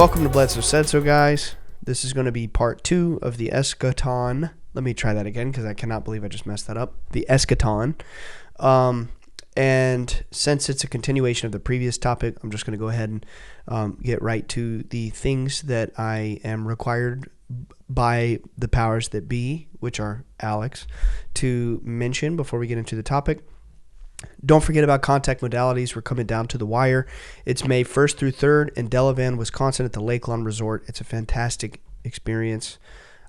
Welcome to Bledsoe Said So, guys. This is going to be part 2 of the Eschaton. Let me try that again because I cannot believe I just messed that up. The Eschaton. And since it's a continuation of the previous topic, I'm just going to go ahead and get right to the things that I am required by the powers that be, which are Alex, to mention before we get into the topic. Don't forget about contact modalities. We're coming down to the wire. It's May 1st through 3rd in Delavan, Wisconsin at the Lake Lawn Resort. It's a fantastic experience.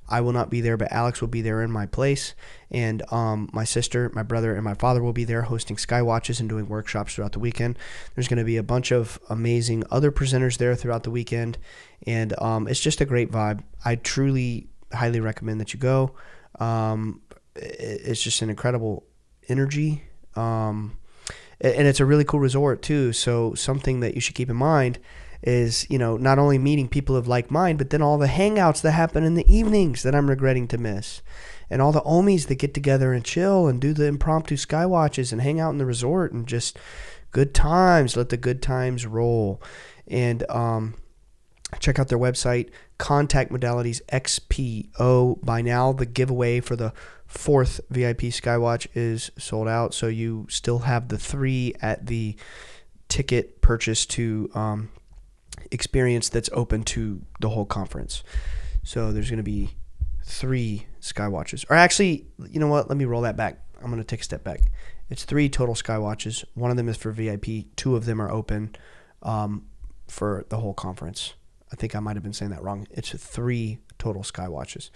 I will not be there, but Alex will be there in my place. And my sister, my brother, and my father will be there hosting Skywatches and doing workshops throughout the weekend. There's going to be a bunch of amazing other presenters there throughout the weekend. And it's just a great vibe. I truly, highly recommend that you go. It's just an incredible energy. And it's a really cool resort too. So something that you should keep in mind is, not only meeting people of like mind, but then all the hangouts that happen in the evenings that I'm regretting to miss, and all the Omies that get together and chill and do the impromptu Skywatches and hang out in the resort and just good times. Let the good times roll. And check out their website, Contact Modalities XPO. By now, the giveaway for the 4th VIP Skywatch is sold out, so you still have the 3 at the ticket purchase to experience that's open to the whole conference. So there's going to be 3 Skywatches. Or actually, you know what? Let me roll that back. I'm going to take a step back. It's 3 total Skywatches. One of them is for VIP. 2 of them are open for the whole conference. I think I might have been saying that wrong. It's 3 total Skywatches.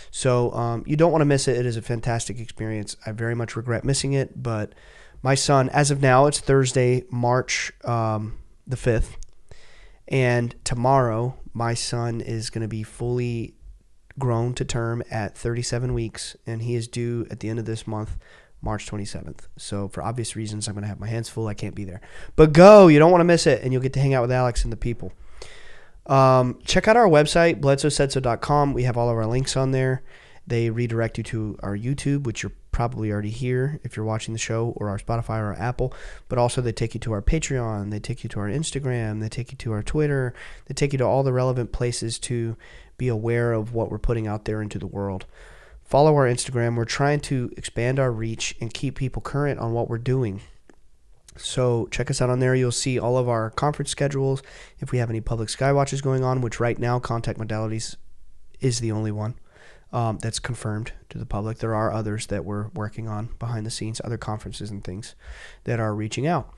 So you don't want to miss it. It is a fantastic experience. I very much regret missing it, but my son, as of now, it's Thursday, March the 5th, and tomorrow my son is going to be fully grown to term at 37 weeks, and he is due at the end of this month, March 27th. So for obvious reasons, I'm going to have my hands full. I can't be there. But go! You don't want to miss it, and you'll get to hang out with Alex and the people. Check out our website, bledsoesaidso.com. We have all of our links on there. They redirect you to our YouTube, which you're probably already here if you're watching the show, or our Spotify or our Apple. But also they take you to our Patreon. They take you to our Instagram. They take you to our Twitter. They take you to all the relevant places to be aware of what we're putting out there into the world. Follow our Instagram. We're trying to expand our reach and keep people current on what we're doing. So check us out on there. You'll see all of our conference schedules. If we have any public Skywatches going on, which right now Contact Modalities is the only one that's confirmed to the public. There are others that we're working on behind the scenes, other conferences and things that are reaching out.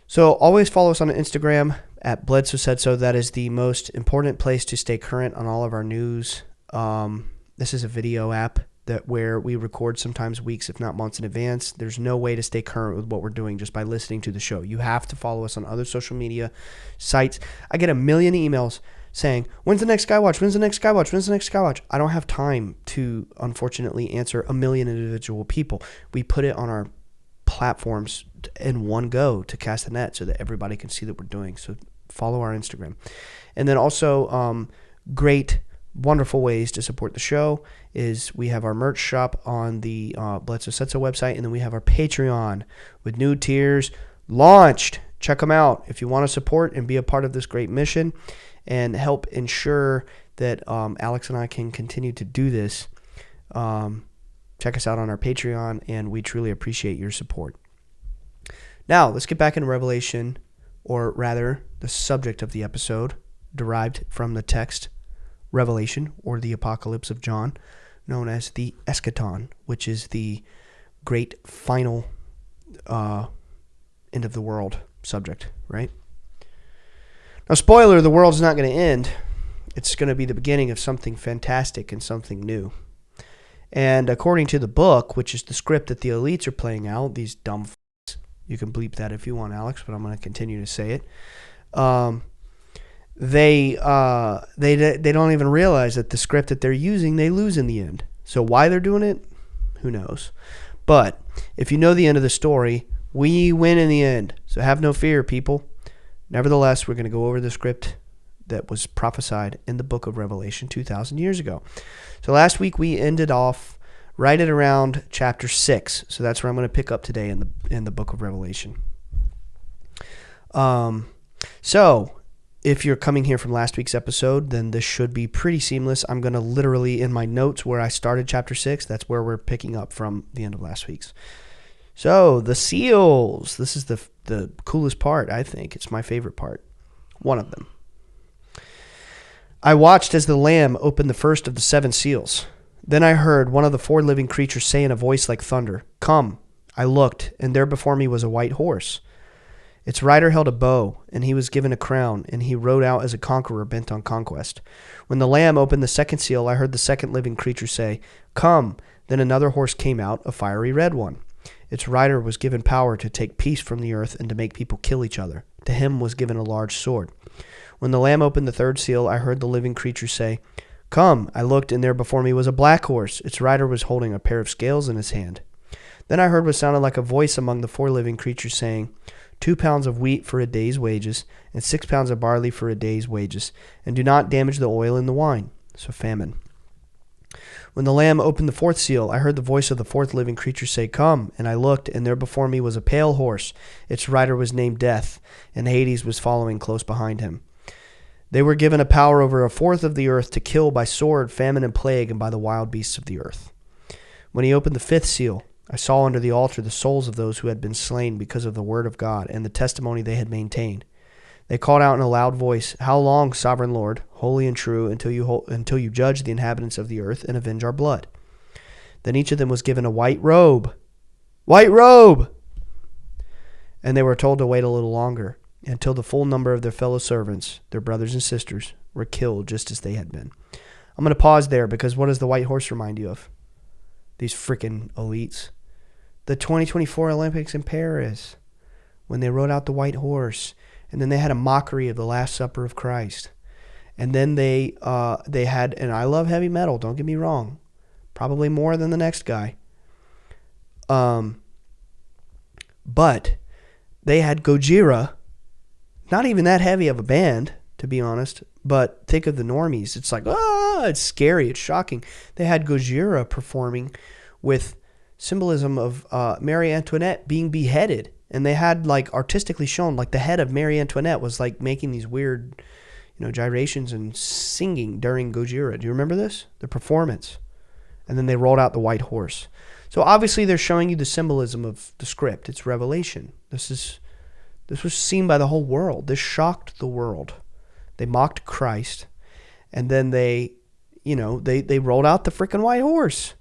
So always follow us on Instagram at Bledsoe Said So. That is the most important place to stay current on all of our news. This is a video app where we record sometimes weeks, if not months in advance. There's no way to stay current with what we're doing just by listening to the show. You have to follow us on other social media sites. I get a million emails saying, when's the next Skywatch? When's the next Skywatch? When's the next Skywatch? I don't have time to, unfortunately, answer a million individual people. We put it on our platforms in one go to cast the net so that everybody can see that we're doing. So follow our Instagram. And then also great wonderful ways to support the show is we have our merch shop on the Bledsoe Said So website, and then we have our Patreon with new tiers launched. Check them out if you want to support and be a part of this great mission and help ensure that Alex and I can continue to do this. Check us out on our Patreon, and we truly appreciate your support. Now, let's get back into Revelation, or rather, the subject of the episode derived from the text Revelation, or the Apocalypse of John, known as the Eschaton, which is the great final end of the world subject, right? Now, spoiler, the world's not going to end. It's going to be the beginning of something fantastic and something new. And according to the book, which is the script that the elites are playing out, these dumb f***s, you can bleep that if you want, Alex, but I'm going to continue to say it. They don't even realize that the script that they're using, they lose in the end. So why they're doing it, who knows? But if you know the end of the story, we win in the end. So have no fear, people. Nevertheless, we're going to go over the script that was prophesied in the book of Revelation 2,000 years ago. So last week we ended off right at around chapter 6. So that's where I'm going to pick up today in the book of Revelation. So if you're coming here from last week's episode, then this should be pretty seamless. I'm going to literally, in my notes where I started chapter 6, that's where we're picking up from the end of last week's. So, the seals. This is the coolest part, I think. It's my favorite part. One of them. I watched as the Lamb opened the first of the 7 seals. Then I heard one of the 4 living creatures say in a voice like thunder, "Come." I looked, and there before me was a white horse. Its rider held a bow, and he was given a crown, and he rode out as a conqueror bent on conquest. When the Lamb opened the second seal, I heard the second living creature say, "Come." Then another horse came out, a fiery red one. Its rider was given power to take peace from the earth and to make people kill each other. To him was given a large sword. When the Lamb opened the third seal, I heard the living creature say, "Come." I looked, and there before me was a black horse. Its rider was holding a pair of scales in his hand. Then I heard what sounded like a voice among the 4 living creatures saying, 2 pounds of wheat for a day's wages, and 6 pounds of barley for a day's wages, and do not damage the oil in the wine." So famine. When the Lamb opened the 4th seal, I heard the voice of the 4th living creature say, "Come." And I looked, and there before me was a pale horse. Its rider was named Death, and Hades was following close behind him. They were given a power over a fourth of the earth to kill by sword, famine, and plague, and by the wild beasts of the earth. When he opened the 5th seal, I saw under the altar the souls of those who had been slain because of the word of God and the testimony they had maintained. They called out in a loud voice, "How long, sovereign Lord, holy and true, until you judge the inhabitants of the earth and avenge our blood?" Then each of them was given a white robe. White robe! And they were told to wait a little longer, until the full number of their fellow servants, their brothers and sisters, were killed just as they had been. I'm going to pause there because what does the white horse remind you of? These freaking elites. The 2024 Olympics in Paris, when they rode out the white horse, and then they had a mockery of the Last Supper of Christ. And then they had, and I love heavy metal, don't get me wrong, probably more than the next guy. But they had Gojira, not even that heavy of a band, to be honest, but think of the normies. It's like, it's scary, it's shocking. They had Gojira performing with symbolism of Marie Antoinette being beheaded. And they had like artistically shown, like the head of Marie Antoinette was like making these weird, gyrations and singing during Gojira. Do you remember this? The performance. And then they rolled out the white horse. So obviously they're showing you the symbolism of the script. It's revelation. This was seen by the whole world. This shocked the world. They mocked Christ. And then they rolled out the freaking white horse.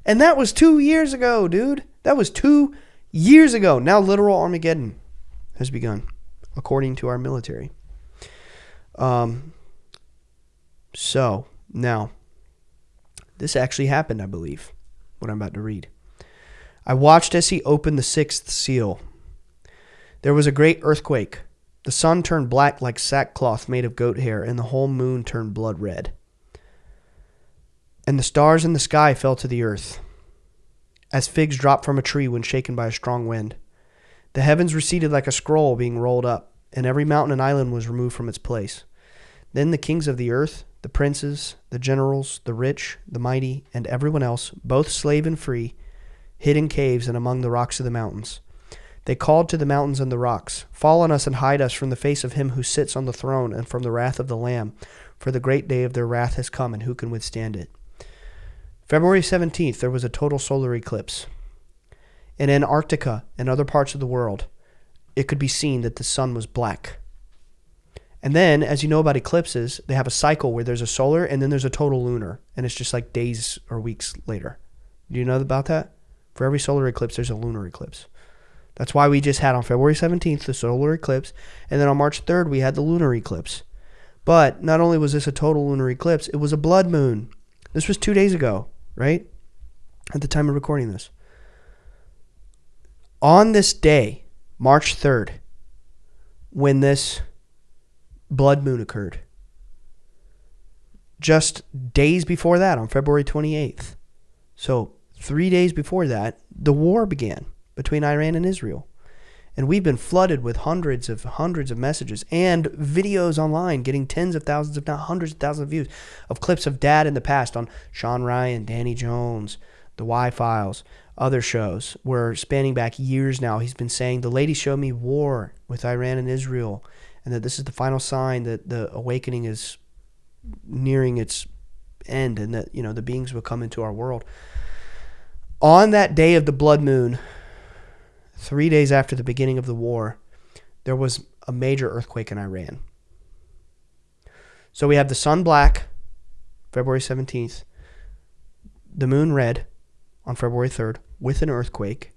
And that was 2 years ago, dude. That was 2 years ago. Now literal Armageddon has begun, according to our military. So, now, this actually happened, I believe, what I'm about to read. I watched as he opened the 6th seal. There was a great earthquake. The sun turned black like sackcloth made of goat hair, and the whole moon turned blood red. And the stars in the sky fell to the earth, as figs drop from a tree when shaken by a strong wind. The heavens receded like a scroll being rolled up, and every mountain and island was removed from its place. Then the kings of the earth, the princes, the generals, the rich, the mighty, and everyone else, both slave and free, hid in caves and among the rocks of the mountains. They called to the mountains and the rocks, "Fall on us and hide us from the face of him who sits on the throne and from the wrath of the Lamb, for the great day of their wrath has come, and who can withstand it?" February 17th, there was a total solar eclipse. In Antarctica and other parts of the world, it could be seen that the sun was black. And then, as you know about eclipses, they have a cycle where there's a solar and then there's a total lunar, and it's just like days or weeks later. Do you know about that? For every solar eclipse, there's a lunar eclipse. That's why we just had on February 17th the solar eclipse, and then on March 3rd we had the lunar eclipse. But not only was this a total lunar eclipse, it was a blood moon. This was 2 days ago, right? At the time of recording this. On this day, March 3rd, when this blood moon occurred, just days before that, on February 28th, so 3 days before that, the war began between Iran and Israel. And we've been flooded with hundreds of messages and videos online getting tens of thousands, if not hundreds of thousands of views of clips of Dad in the past on Sean Ryan, Danny Jones, The Y-Files, other shows. We're spanning back years now. He's been saying, the lady showed me war with Iran and Israel. and that this is the final sign that the awakening is nearing its end, and that, you know, the beings will come into our world. On that day of the blood moon, 3 days after the beginning of the war, there was a major earthquake in Iran. So we have the sun black, February 17th, the moon red on February 3rd, with an earthquake.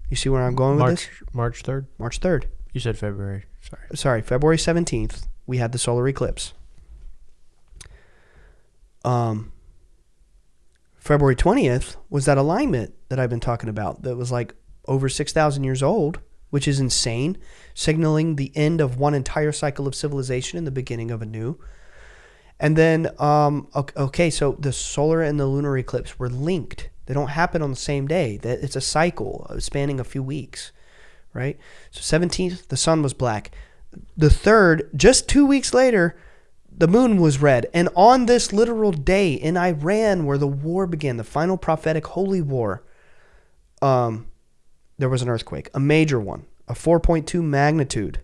You see where I'm going with this? March 3rd? March 3rd. You said February. Sorry, February 17th, we had the solar eclipse. February 20th was that alignment that I've been talking about that was like over 6,000 years old, which is insane, signaling the end of one entire cycle of civilization and the beginning of a new. And then, so the solar and the lunar eclipse were linked. They don't happen on the same day. It's a cycle spanning a few weeks, right? So 17th, the sun was black. The 3rd, just 2 weeks later, the moon was red. And on this literal day in Iran, where the war began, the final prophetic holy war, there was an earthquake, a major one, a 4.2 magnitude.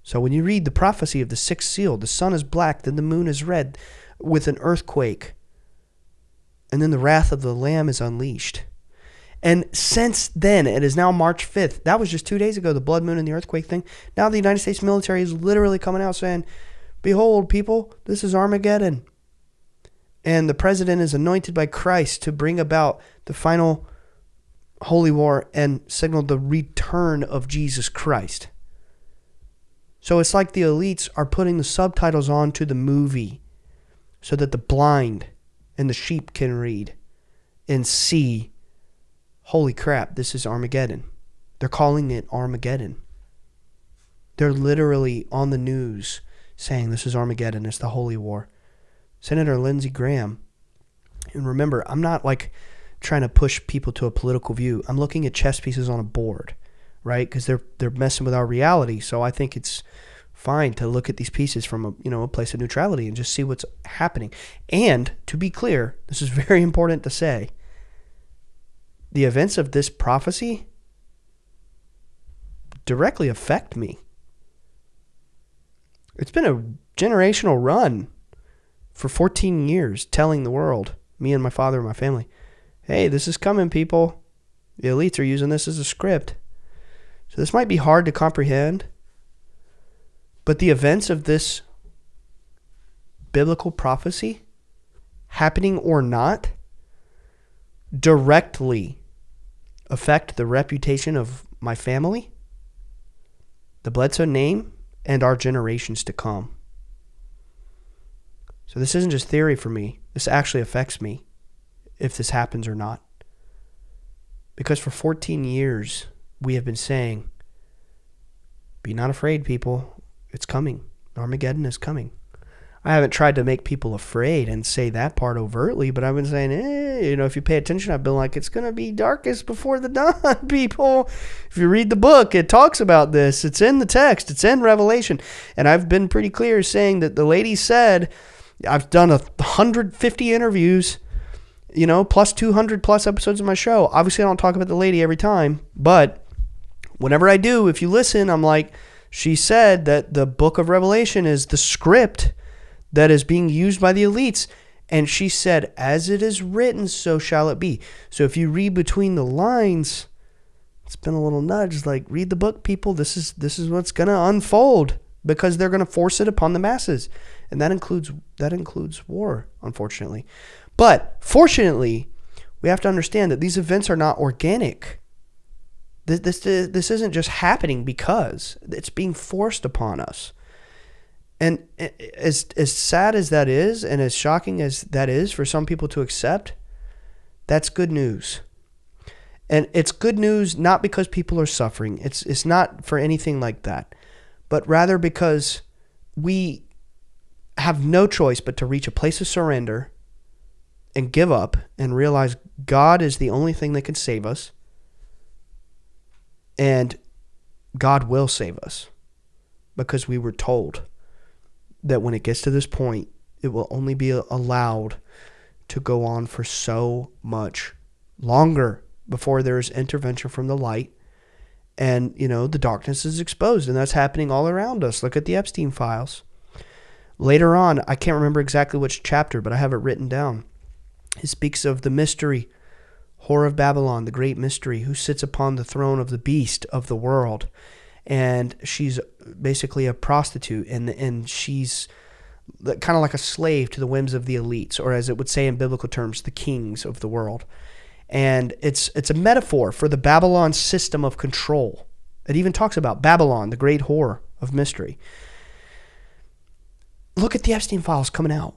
So when you read the prophecy of the sixth seal, the sun is black, then the moon is red with an earthquake. And then the wrath of the Lamb is unleashed. And since then, it is now March 5th. That was just 2 days ago, the blood moon and the earthquake thing. Now the United States military is literally coming out saying, behold, people, this is Armageddon. And the president is anointed by Christ to bring about the final holy war and signal the return of Jesus Christ. So it's like the elites are putting the subtitles on to the movie so that the blind and the sheep can read and see, holy crap, this is Armageddon. They're calling it Armageddon. They're literally on the news saying this is Armageddon, it's the holy war. Senator Lindsey Graham, and remember, I'm not like trying to push people to a political view. I'm looking at chess pieces on a board, right? Because they're messing with our reality. So I think it's fine to look at these pieces from a place of neutrality and just see what's happening. And to be clear, this is very important to say, the events of this prophecy directly affect me. It's been a generational run for 14 years telling the world, me and my father and my family, hey, this is coming, people. The elites are using this as a script. So this might be hard to comprehend, but the events of this biblical prophecy, happening or not, directly affect the reputation of my family, the Bledsoe name, and our generations to come. So this isn't just theory for me. This actually affects me if this happens or not. Because for 14 years, we have been saying, be not afraid, people. It's coming. Armageddon is coming. I haven't tried to make people afraid and say that part overtly, but I've been saying, if you pay attention, I've been like, it's going to be darkest before the dawn, people. If you read the book, it talks about this. It's in the text. It's in Revelation. And I've been pretty clear saying that the lady said, I've done 150 interviews, plus 200 plus episodes of my show. Obviously, I don't talk about the lady every time, but whenever I do, if you listen, I'm like, she said that the book of Revelation is the script that is being used by the elites. And she said, as it is written, so shall it be. So if you read between the lines, it's been a little nudge, like, read the book, people. This is what's going to unfold, because they're going to force it upon the masses. And that includes war, unfortunately. But fortunately, we have to understand that these events are not organic. This isn't just happening because it's being forced upon us. And as sad as that is, and as shocking as that is for some people to accept, that's good news. And it's good news not because people are suffering. It's not for anything like that, but rather because we have no choice but to reach a place of surrender and give up and realize God is the only thing that can save us. And God will save us, because we were told that when it gets to this point, it will only be allowed to go on for so much longer before there is intervention from the light And, the darkness is exposed, and that's happening all around us. Look at the Epstein files. Later on, I can't remember exactly which chapter, but I have it written down. It speaks of the mystery, Whore of Babylon, the great mystery, who sits upon the throne of the beast of the world. And she's basically a prostitute, and she's kind of like a slave to the whims of the elites, or as it would say in biblical terms, the kings of the world. And it's a metaphor for the Babylon system of control. It even talks about Babylon, the great whore of mystery. Look at the Epstein files coming out.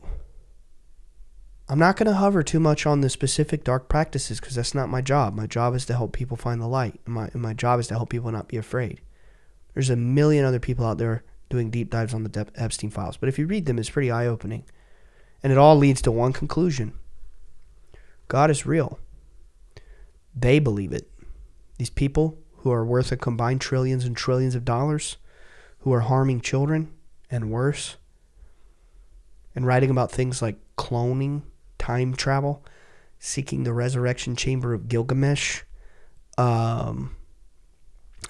I'm not going to hover too much on the specific dark practices because that's not my job. My job is to help people find the light. And my job is to help people not be afraid. There's a million other people out there doing deep dives on the Epstein files. But if you read them, it's pretty eye-opening. And it all leads to one conclusion. God is real. They believe it. These people who are worth a combined trillions and trillions of dollars, who are harming children and worse, and writing about things like cloning, time travel, seeking the resurrection chamber of Gilgamesh, and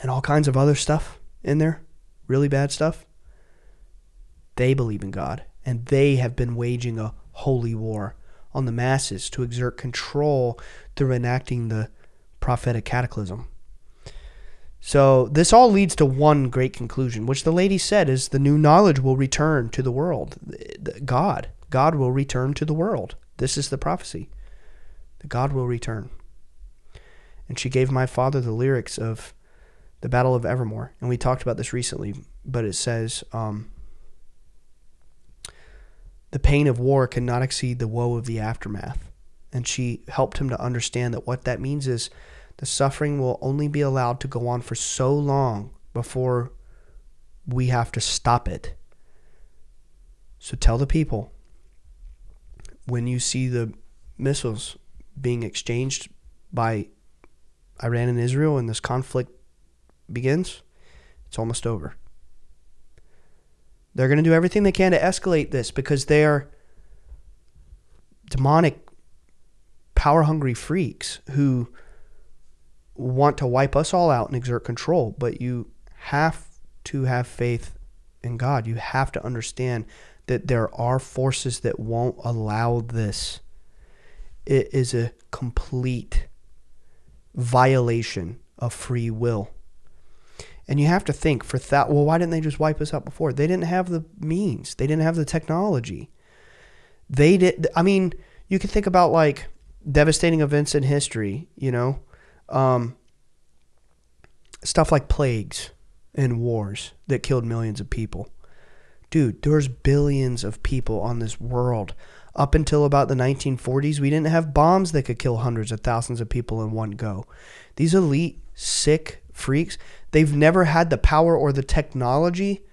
all kinds of other stuff in there, really bad stuff. They believe in God, and they have been waging a holy war on the masses to exert control through enacting the prophetic cataclysm. So this all leads to one great conclusion, which the lady said is the new knowledge will return to the world. God will return to the world. This is the prophecy. That God will return. And she gave my father the lyrics of the Battle of Evermore. And we talked about this recently, but it says, the pain of war cannot exceed the woe of the aftermath. And she helped him to understand that what that means is the suffering will only be allowed to go on for so long before we have to stop it. So tell the people, when you see the missiles being exchanged by Iran and Israel and this conflict begins, it's almost over. They're going to do everything they can to escalate this because they are demonic, power-hungry freaks who want to wipe us all out and exert control. But you have to have faith in God. You have to understand that there are forces that won't allow this. It is a complete violation of free will. And you have to think for that. Well, why didn't they just wipe us out before? They didn't have the means. They didn't have the technology. They did. I mean, you can think about like devastating events in history. Stuff like plagues and wars that killed millions of people. Dude, there's billions of people on this world. Up until about the 1940s, we didn't have bombs that could kill hundreds of thousands of people in one go. These elite, sick freaks, they've never had the power or the technology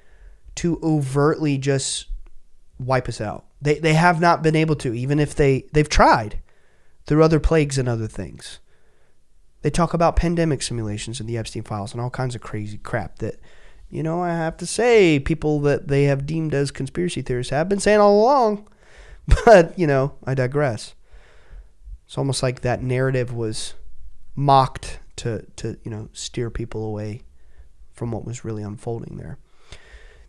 to overtly just wipe us out. They have not been able to, even if they've tried through other plagues and other things. They talk about pandemic simulations in the Epstein files and all kinds of crazy crap that, I have to say, people that they have deemed as conspiracy theorists have been saying all along. But, I digress. It's almost like that narrative was mocked to steer people away from what was really unfolding there.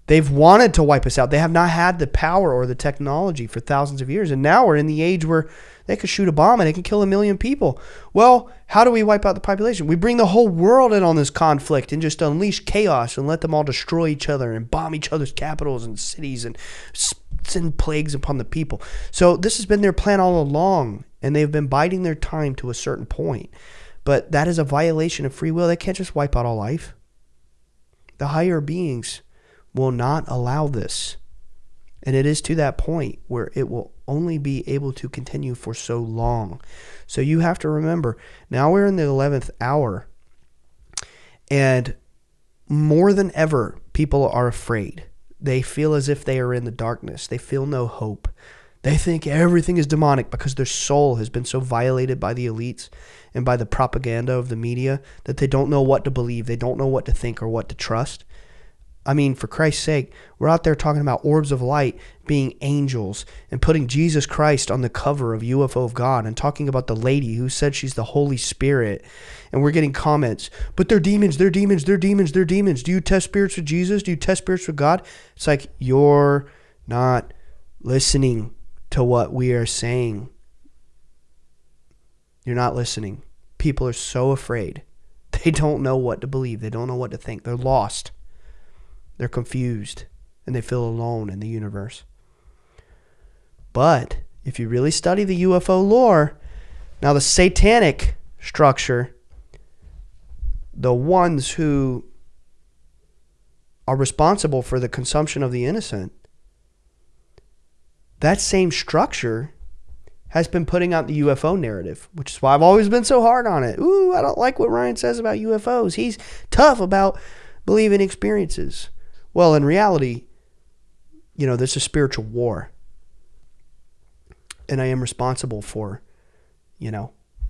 They've wanted to wipe us out. They have not had the power or the technology for thousands of years. And now we're in the age where they could shoot a bomb and they can kill 1 million people. Well, how do we wipe out the population? We bring the whole world in on this conflict and just unleash chaos and let them all destroy each other and bomb each other's capitals and cities and send plagues upon the people. So this has been their plan all along, and they've been biding their time to a certain point. But that is a violation of free will. They can't just wipe out all life. The higher beings will not allow this. And it is to that point where it will only be able to continue for so long. So you have to remember, now we're in the 11th hour. And more than ever, people are afraid. They feel as if they are in the darkness. They feel no hope. They think everything is demonic because their soul has been so violated by the elites and by the propaganda of the media that they don't know what to believe. They don't know what to think or what to trust. I mean, for Christ's sake, we're out there talking about orbs of light being angels and putting Jesus Christ on the cover of UFO of God and talking about the lady who said she's the Holy Spirit. And we're getting comments, but they're demons, they're demons, they're demons, they're demons. Do you test spirits with Jesus? Do you test spirits with God? It's like, you're not listening to what we are saying. You're not listening. People are so afraid. They don't know what to believe. They don't know what to think. They're lost. They're confused, and they feel alone in the universe. But if you really study the UFO lore, now the satanic structure, the ones who are responsible for the consumption of the innocent, that same structure has been putting out the UFO narrative, which is why I've always been so hard on it. Ooh, I don't like what Ryan says about UFOs. He's tough about believing experiences. Well, in reality, this is spiritual war. And I am responsible for,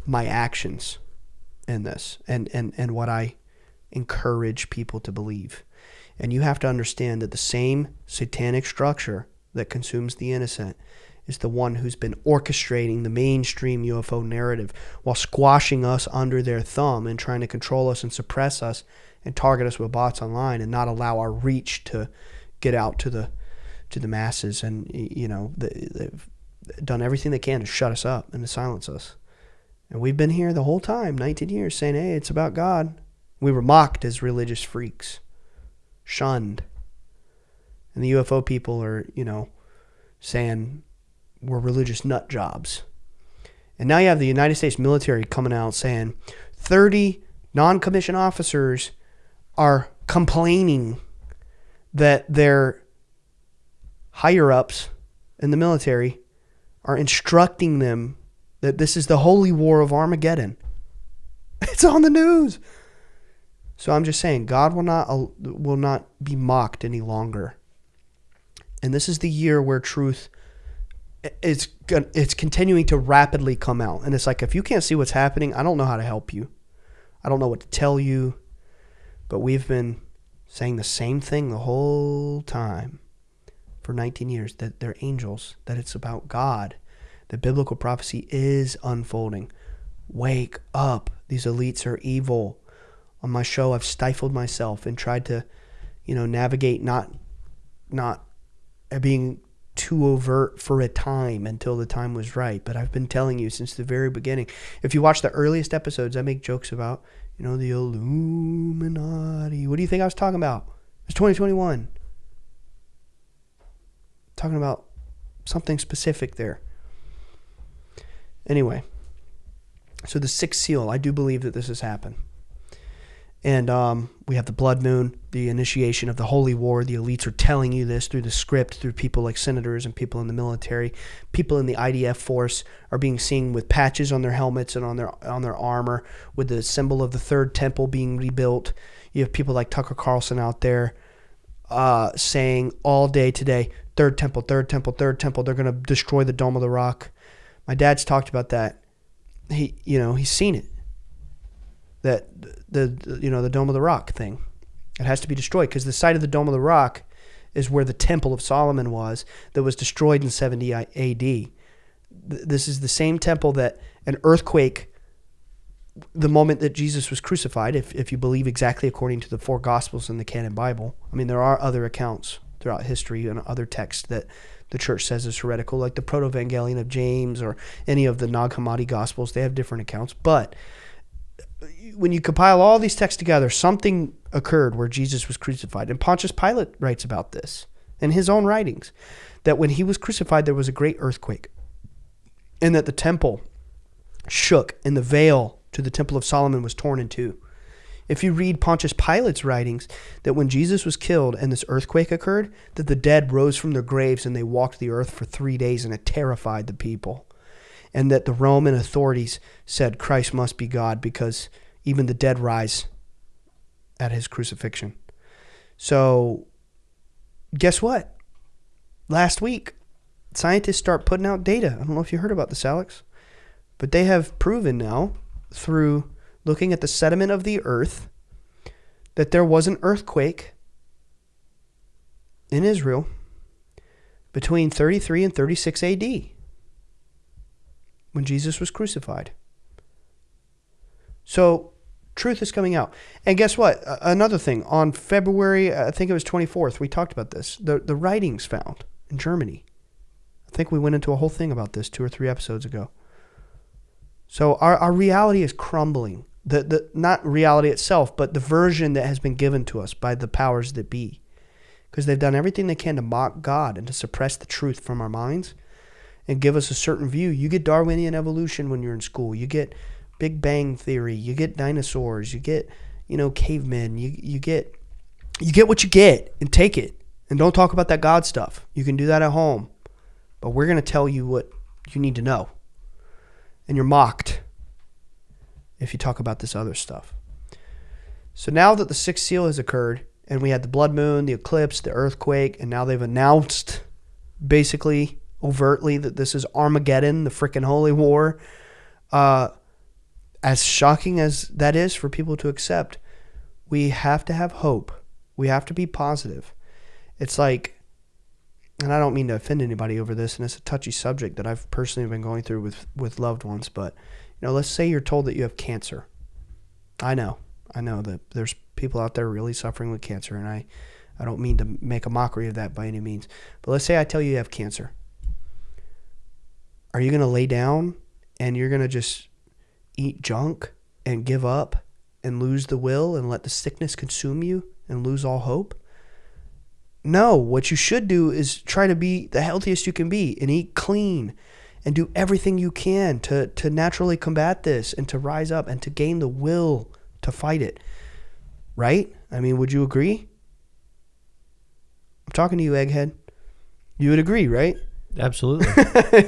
my actions in this and what I encourage people to believe. And you have to understand that the same satanic structure that consumes the innocent is the one who's been orchestrating the mainstream UFO narrative while squashing us under their thumb and trying to control us and suppress us and target us with bots online and not allow our reach to get out to the masses. And they've done everything they can to shut us up and to silence us. And we've been here the whole time, 19 years, saying, hey, it's about God. We were mocked as religious freaks, shunned. And the UFO people are, saying we're religious nut jobs. And now you have the United States military coming out saying 30 non-commissioned officers are complaining that their higher-ups in the military are instructing them that this is the holy war of Armageddon. It's on the news. So I'm just saying, God will not be mocked any longer. And this is the year where truth it's continuing to rapidly come out. And it's like, if you can't see what's happening, I don't know how to help you. I don't know what to tell you. But we've been saying the same thing the whole time for 19 years, that they're angels, that it's about God, that biblical prophecy is unfolding. Wake up. These elites are evil. On my show, I've stifled myself and tried to, navigate not being too overt for a time until the time was right. But I've been telling you since the very beginning. If you watch the earliest episodes, I make jokes about, the Illuminati. What do you think I was talking about? It's 2021. Talking about something specific there. Anyway, so the sixth seal, I do believe that this has happened. And we have the blood moon, the initiation of the holy war. The elites are telling you this through the script, through people like senators and people in the military. People in the IDF force are being seen with patches on their helmets and on their armor, with the symbol of the third temple being rebuilt. You have people like Tucker Carlson out there saying all day today, third temple, third temple, third temple. They're going to destroy the Dome of the Rock. My dad's talked about that. He's seen it. That the Dome of the Rock thing, it has to be destroyed because the site of the Dome of the Rock is where the Temple of Solomon was, that was destroyed in 70 AD. This is the same temple that an earthquake, the moment that Jesus was crucified, if you believe exactly according to the four Gospels in the canon Bible. I mean, there are other accounts throughout history and other texts that the church says is heretical, like the Proto-Evangelion of James or any of the Nag Hammadi Gospels. They have different accounts, but when you compile all these texts together, something occurred where Jesus was crucified. And Pontius Pilate writes about this in his own writings, that when he was crucified, there was a great earthquake, and that the temple shook, and the veil to the Temple of Solomon was torn in two. If you read Pontius Pilate's writings, that when Jesus was killed and this earthquake occurred, that the dead rose from their graves and they walked the earth for 3 days, and it terrified the people. And that the Roman authorities said Christ must be God because even the dead rise at his crucifixion. So guess what? Last week, scientists start putting out data. I don't know if you heard about this, Alex, but they have proven now through looking at the sediment of the earth that there was an earthquake in Israel between 33 and 36 AD when Jesus was crucified. So truth is coming out. And guess what? Another thing, on February, I think it was 24th, we talked about this. The writings found in Germany. I think we went into a whole thing about this 2 or 3 episodes ago. So our reality is crumbling. The not reality itself, but the version that has been given to us by the powers that be. Because they've done everything they can to mock God and to suppress the truth from our minds and give us a certain view. You get Darwinian evolution when you're in school. You get Big Bang Theory. You get dinosaurs. You get, cavemen. You get what you get and take it. And don't talk about that God stuff. You can do that at home. But we're going to tell you what you need to know. And you're mocked if you talk about this other stuff. So now that the 6th seal has occurred, and we had the blood moon, the eclipse, the earthquake, and now they've announced basically overtly that this is Armageddon, the freaking holy war. As shocking as that is for people to accept, we have to have hope. We have to be positive. It's like, and I don't mean to offend anybody over this, and it's a touchy subject that I've personally been going through with loved ones, but let's say you're told that you have cancer. I know that there's people out there really suffering with cancer, and I don't mean to make a mockery of that by any means. But let's say I tell you you have cancer. Are you going to lay down and you're going to just eat junk and give up and lose the will and let the sickness consume you and lose all hope? No, what you should do is try to be the healthiest you can be and eat clean and do everything you can to naturally combat this and to rise up and to gain the will to fight it. Right? I mean, would you agree? I'm talking to you, Egghead. You would agree, right? Absolutely.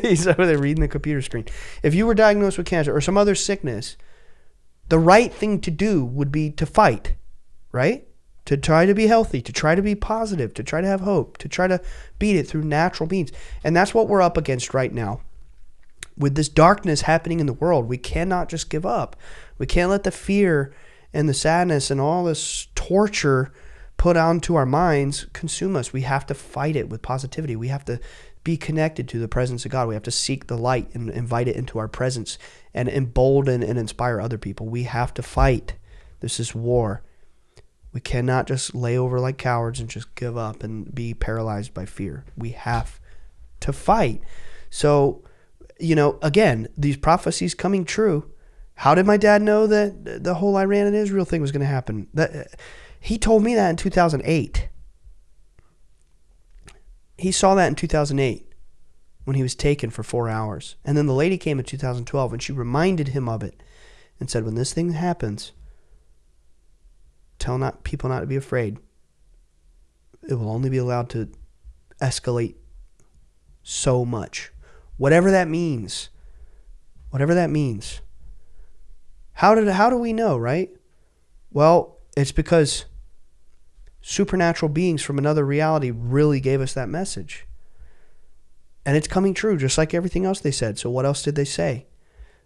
He's over there reading the computer screen. If you were diagnosed with cancer or some other sickness, the right thing to do would be to fight, right? To try to be healthy, to try to be positive, to try to have hope, to try to beat it through natural means. And that's what we're up against right now. With this darkness happening in the world, we cannot just give up. We can't let the fear and the sadness and all this torture put onto our minds consume us. We have to fight it with positivity. We have to be connected to the presence of God. We have to seek the light and invite it into our presence and embolden and inspire other people. We have to fight. This is war. We cannot just lay over like cowards and just give up and be paralyzed by fear. We have to fight. So, again, these prophecies coming true. How did my dad know that the whole Iran and Israel thing was going to happen? He told me that in 2008. He saw that in 2008 when he was taken for 4 hours. And then the lady came in 2012 and she reminded him of it and said, when this thing happens, tell people not to be afraid. It will only be allowed to escalate so much. Whatever that means. Whatever that means. How do we know, right? Well, it's because supernatural beings from another reality really gave us that message. And it's coming true, just like everything else they said. So what else did they say?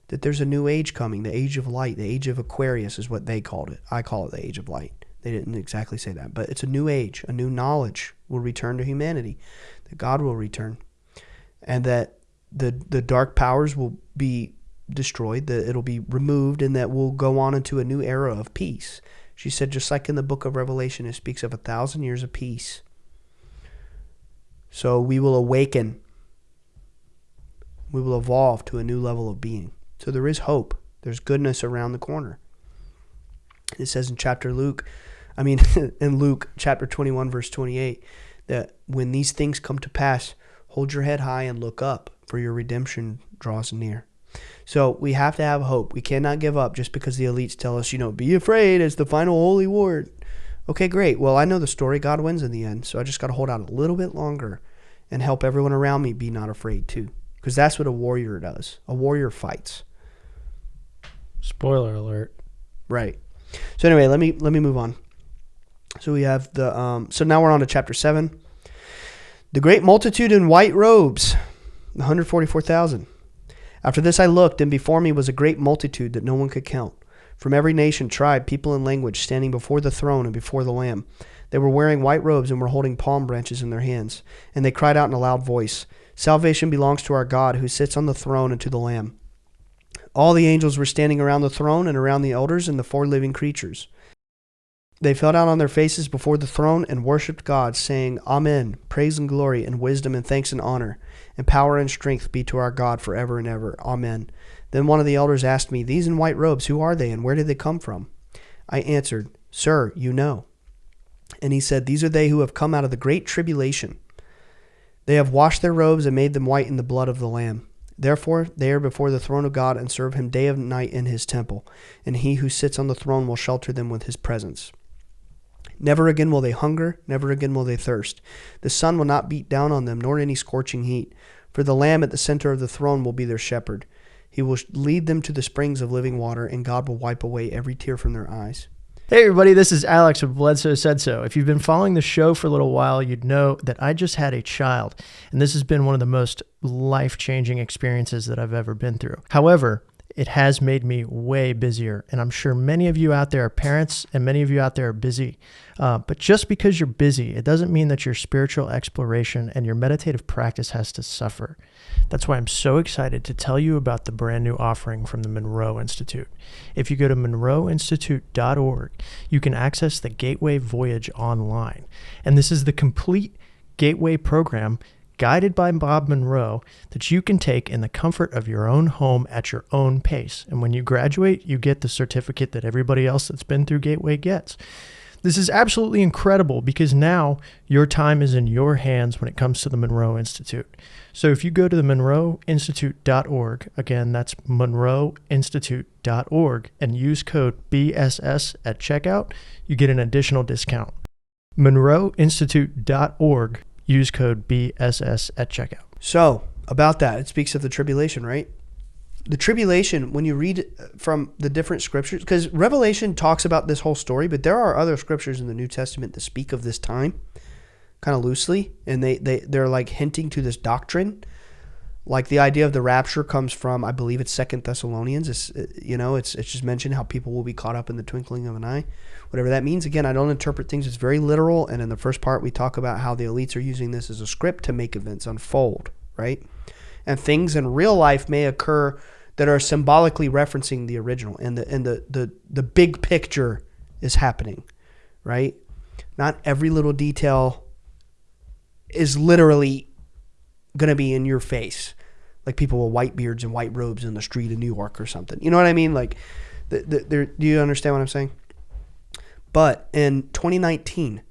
That there's a new age coming, the age of light, the age of Aquarius is what they called it. I call it the age of light. They didn't exactly say that, but it's a new age, a new knowledge will return to humanity, that God will return, and that the dark powers will be destroyed, that it'll be removed, and that we'll go on into a new era of peace. She said, just like in the book of Revelation, it speaks of 1,000 years of peace. So we will awaken. We will evolve to a new level of being. So there is hope. There's goodness around the corner. It says in Luke chapter 21, verse 28, that when these things come to pass, hold your head high and look up, for your redemption draws near. So we have to have hope. We cannot give up just because the elites tell us, be afraid, it's the final holy war. Okay, great. Well, I know the story. God wins in the end. So I just got to hold out a little bit longer and help everyone around me be not afraid too. Because that's what a warrior does. A warrior fights. Spoiler alert. Right. So anyway, let me move on. So we have so now we're on to chapter 7. The great multitude in white robes, 144,000. After this I looked, and before me was a great multitude that no one could count, from every nation, tribe, people, and language, standing before the throne and before the Lamb. They were wearing white robes and were holding palm branches in their hands. And they cried out in a loud voice, "Salvation belongs to our God who sits on the throne and to the Lamb." All the angels were standing around the throne and around the elders and the four living creatures. They fell down on their faces before the throne and worshipped God, saying, "Amen, praise and glory and wisdom and thanks and honor, and power and strength be to our God forever and ever. Amen." Then one of the elders asked me, "These in white robes, who are they and where did they come from?" I answered, "Sir, you know." And he said, "These are they who have come out of the great tribulation. They have washed their robes and made them white in the blood of the Lamb. Therefore they are before the throne of God and serve him day and night in his temple, and he who sits on the throne will shelter them with his presence. Never again will they hunger, never again will they thirst. The sun will not beat down on them, nor any scorching heat. For the Lamb at the center of the throne will be their shepherd. He will lead them to the springs of living water, and God will wipe away every tear from their eyes." Hey everybody, this is Alex with Bledsoe Said So. If you've been following the show for a little while, you'd know that I just had a child, and this has been one of the most life-changing experiences that I've ever been through. However, it has made me way busier, and I'm sure many of you out there are parents, and many of you out there are busy. But just because you're busy, it doesn't mean that your spiritual exploration and your meditative practice has to suffer. That's why I'm so excited to tell you about the brand new offering from the Monroe Institute. If you go to monroeinstitute.org, you can access the Gateway Voyage online. And this is the complete Gateway program guided by Bob Monroe that you can take in the comfort of your own home at your own pace. And when you graduate, you get the certificate that everybody else that's been through Gateway gets. This is absolutely incredible because now your time is in your hands when it comes to the Monroe Institute. So if you go to the monroeinstitute.org, again, that's monroeinstitute.org, and use code BSS at checkout, you get an additional discount. monroeinstitute.org, use code BSS at checkout. So, about that, it speaks of the tribulation, right? The tribulation, when you read from the different scriptures, because Revelation talks about this whole story, but there are other scriptures in the New Testament that speak of this time kind of loosely, and they're like hinting to this doctrine. Like the idea of the rapture comes from, I believe it's 2 Thessalonians. It's just mentioned how people will be caught up in the twinkling of an eye. Whatever that means. Again, I don't interpret things. It's very literal. And in the first part, we talk about how the elites are using this as a script to make events unfold, right? And things in real life may occur that are symbolically referencing the original, and the big picture is happening, right? Not every little detail is literally going to be in your face, like people with white beards and white robes in the street of New York or something. You know what I mean? Like, do you understand what I'm saying? But in 2019,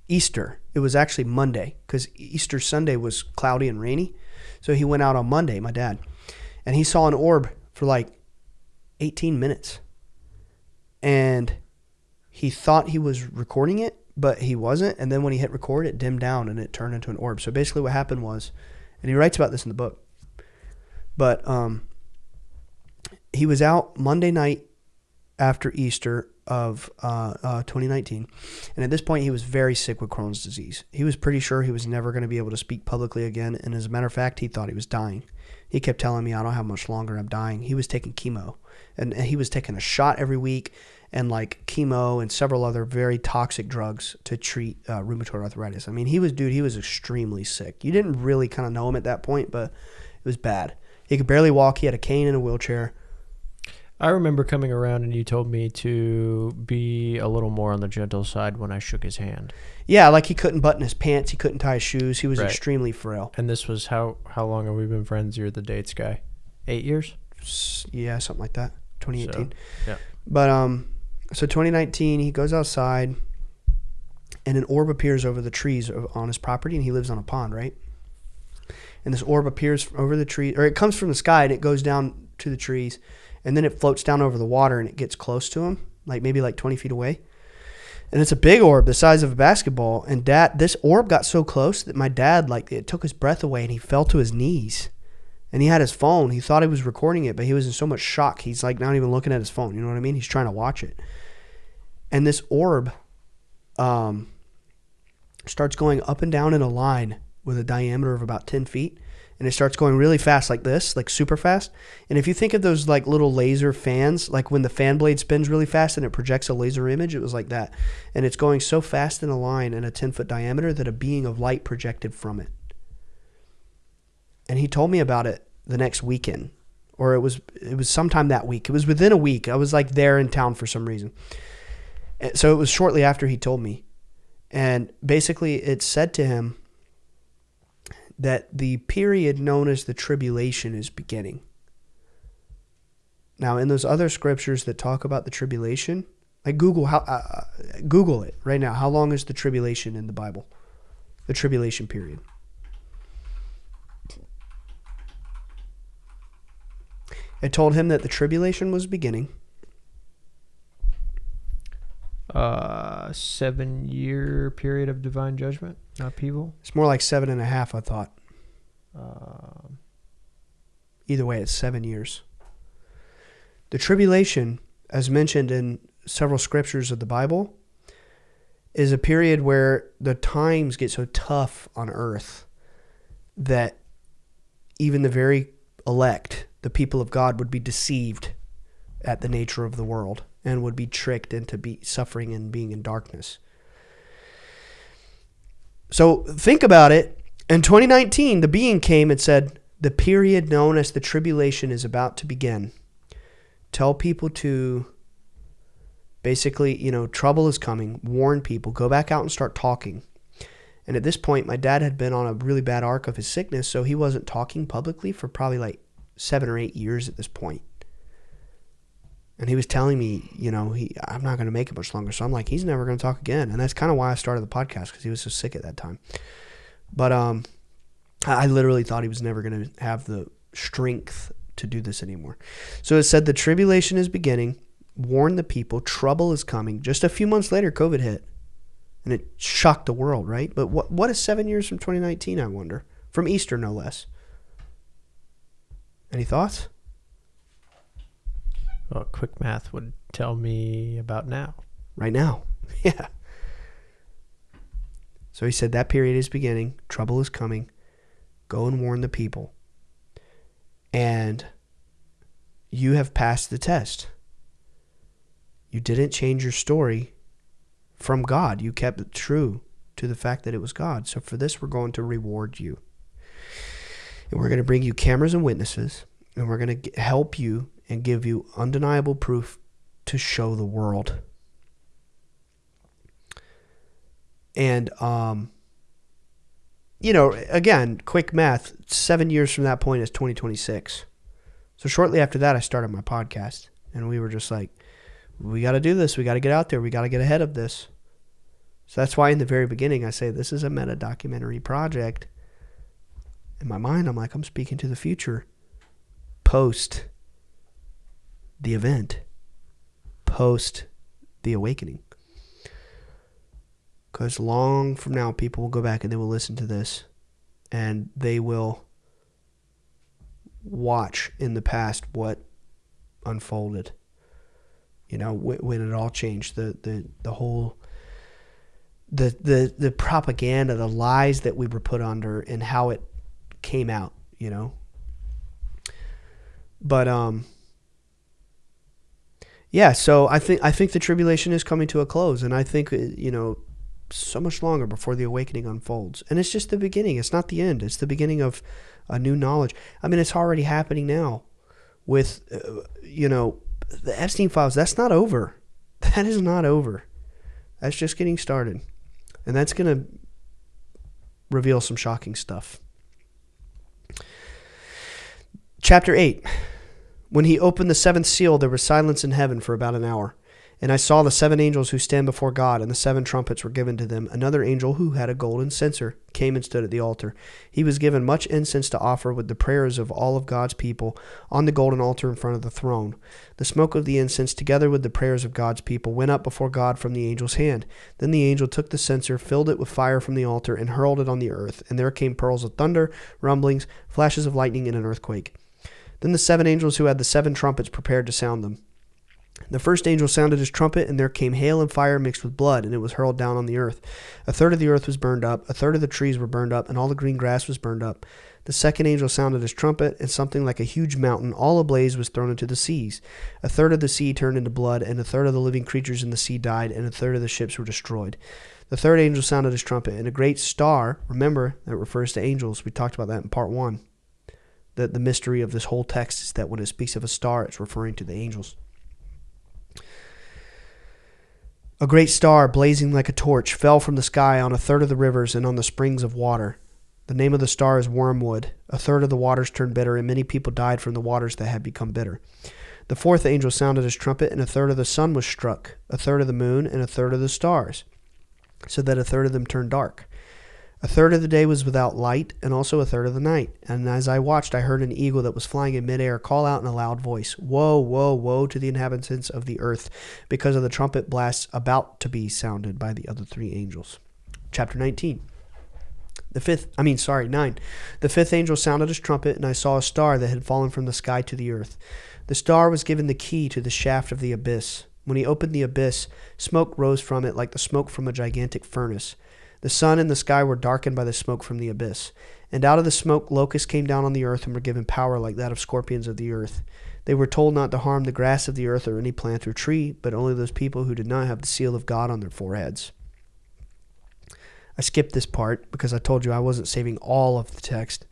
Easter, it was actually Monday, because Easter Sunday was cloudy and rainy. So he went out on Monday, my dad, and he saw an orb for like 18 minutes. And he thought he was recording it, but he wasn't. And then when he hit record, it dimmed down and it turned into an orb. So basically what happened was, and he writes about this in the book, but he was out Monday night after Easter of 2019. And at this point, he was very sick with Crohn's disease. He was pretty sure he was never going to be able to speak publicly again. And as a matter of fact, he thought he was dying. He kept telling me, "I don't have much longer. I'm dying." He was taking chemo, and he was taking a shot every week, and like chemo and several other very toxic drugs to treat rheumatoid arthritis. I mean, he was extremely sick. You didn't really kind of know him at that point, but it was bad. He could barely walk. He had a cane and a wheelchair. I remember coming around and you told me to be a little more on the gentle side when I shook his hand. Yeah, like he couldn't button his pants. He couldn't tie his shoes. He was Right. Extremely frail. And this was how long have we been friends? You're the dates guy. 8 years? Yeah, something like that. 2018. So, yeah. But so 2019, he goes outside, and an orb appears over the trees on his property, and he lives on a pond, right? And this orb appears over the tree, or it comes from the sky, and it goes down to the trees, and then it floats down over the water, and it gets close to him, like maybe like 20 feet away. And it's a big orb the size of a basketball. And this orb got so close that my dad, like, it took his breath away, and he fell to his knees. And he had his phone. He thought he was recording it, but he was in so much shock. He's like not even looking at his phone. You know what I mean? He's trying to watch it. And this orb starts going up and down in a line with a diameter of about 10 feet. and it starts going really fast like this, like super fast. And if you think of those like little laser fans, like when the fan blade spins really fast and it projects a laser image, it was like that. And it's going so fast in a line in a 10-foot diameter that a being of light projected from it. And he told me about it the next weekend, or it was sometime that week. It was within a week. I was like there in town for some reason. And so it was shortly after he told me. And basically it said to him that the period known as the tribulation is beginning. Now, in those other scriptures that talk about the tribulation, like Google it right now. How long is the tribulation in the Bible? The tribulation period. It told him that the tribulation was beginning. 7-year period of divine judgment, upheaval. It's more like 7.5, I thought. Either way, it's 7 years. The tribulation, as mentioned in several scriptures of the Bible, is a period where the times get so tough on earth that even the very elect, the people of God, would be deceived at the nature of the world and would be tricked into suffering and being in darkness. So think about it. In 2019, the being came and said, the period known as the tribulation is about to begin. Tell people to basically, trouble is coming. Warn people. Go back out and start talking. And at this point, my dad had been on a really bad arc of his sickness, so he wasn't talking publicly for probably like 7 or 8 years at this point. And he was telling me, I'm not going to make it much longer. So I'm like, he's never going to talk again. And that's kind of why I started the podcast, because he was so sick at that time. But I literally thought he was never going to have the strength to do this anymore. So it said the tribulation is beginning. Warn the people. Trouble is coming. Just a few months later, COVID hit. And it shocked the world, right? But what is 7 years from 2019, I wonder? From Easter, no less. Any thoughts? Well, quick math would tell me about now. Right now. Yeah. So he said that period is beginning. Trouble is coming. Go and warn the people. And you have passed the test. You didn't change your story from God. You kept it true to the fact that it was God. So for this, we're going to reward you. And we're going to bring you cameras and witnesses. And we're going to help you and give you undeniable proof to show the world. And, again, quick math, 7 years from that point is 2026. So shortly after that, I started my podcast. And we were just like, we got to do this. We got to get out there. We got to get ahead of this. So that's why in the very beginning, I say this is a meta-documentary project. In my mind, I'm like, I'm speaking to the future. Post the event. Post the awakening. Because long from now, people will go back and they will listen to this. And they will watch in the past what unfolded. When it all changed. The whole... The propaganda, the lies that we were put under and how it came out, But so I think the tribulation is coming to a close, and I think so much longer before the awakening unfolds. And it's just the beginning. It's not the end. It's the beginning of a new knowledge. I mean, it's already happening now with the Epstein files. That's not over. That is not over. That's just getting started. And that's going to reveal some shocking stuff. Chapter 8. When he opened the seventh seal, there was silence in heaven for about an hour. And I saw the 7 angels who stand before God, and the 7 trumpets were given to them. Another angel who had a golden censer came and stood at the altar. He was given much incense to offer with the prayers of all of God's people on the golden altar in front of the throne. The smoke of the incense, together with the prayers of God's people, went up before God from the angel's hand. Then the angel took the censer, filled it with fire from the altar, and hurled it on the earth. And there came pearls of thunder, rumblings, flashes of lightning, and an earthquake. Then the 7 angels who had the 7 trumpets prepared to sound them. The first angel sounded his trumpet, and there came hail and fire mixed with blood, and it was hurled down on the earth. A third of the earth was burned up, a third of the trees were burned up, and all the green grass was burned up. The second angel sounded his trumpet, and something like a huge mountain, all ablaze, was thrown into the seas. A third of the sea turned into blood, and a third of the living creatures in the sea died, and a third of the ships were destroyed. The third angel sounded his trumpet, and a great star, remember, that refers to angels. We talked about that in part 1. The mystery of this whole text is that when it speaks of a star, it's referring to the angels. A great star, blazing like a torch, fell from the sky on a third of the rivers and on the springs of water. The name of the star is Wormwood. A third of the waters turned bitter, and many people died from the waters that had become bitter. The fourth angel sounded his trumpet, and a third of the sun was struck, a third of the moon, and a third of the stars, so that a third of them turned dark. A third of the day was without light, and also a third of the night. And as I watched, I heard an eagle that was flying in midair call out in a loud voice, "Woe, woe, woe to the inhabitants of the earth, because of the trumpet blasts about to be sounded by the other 3 angels." Chapter 19. 9. The fifth angel sounded his trumpet, and I saw a star that had fallen from the sky to the earth. The star was given the key to the shaft of the abyss. When he opened the abyss, smoke rose from it like the smoke from a gigantic furnace. The sun and the sky were darkened by the smoke from the abyss. And out of the smoke locusts came down on the earth and were given power like that of scorpions of the earth. They were told not to harm the grass of the earth or any plant or tree, but only those people who did not have the seal of God on their foreheads. I skipped this part because I told you I wasn't saving all of the text.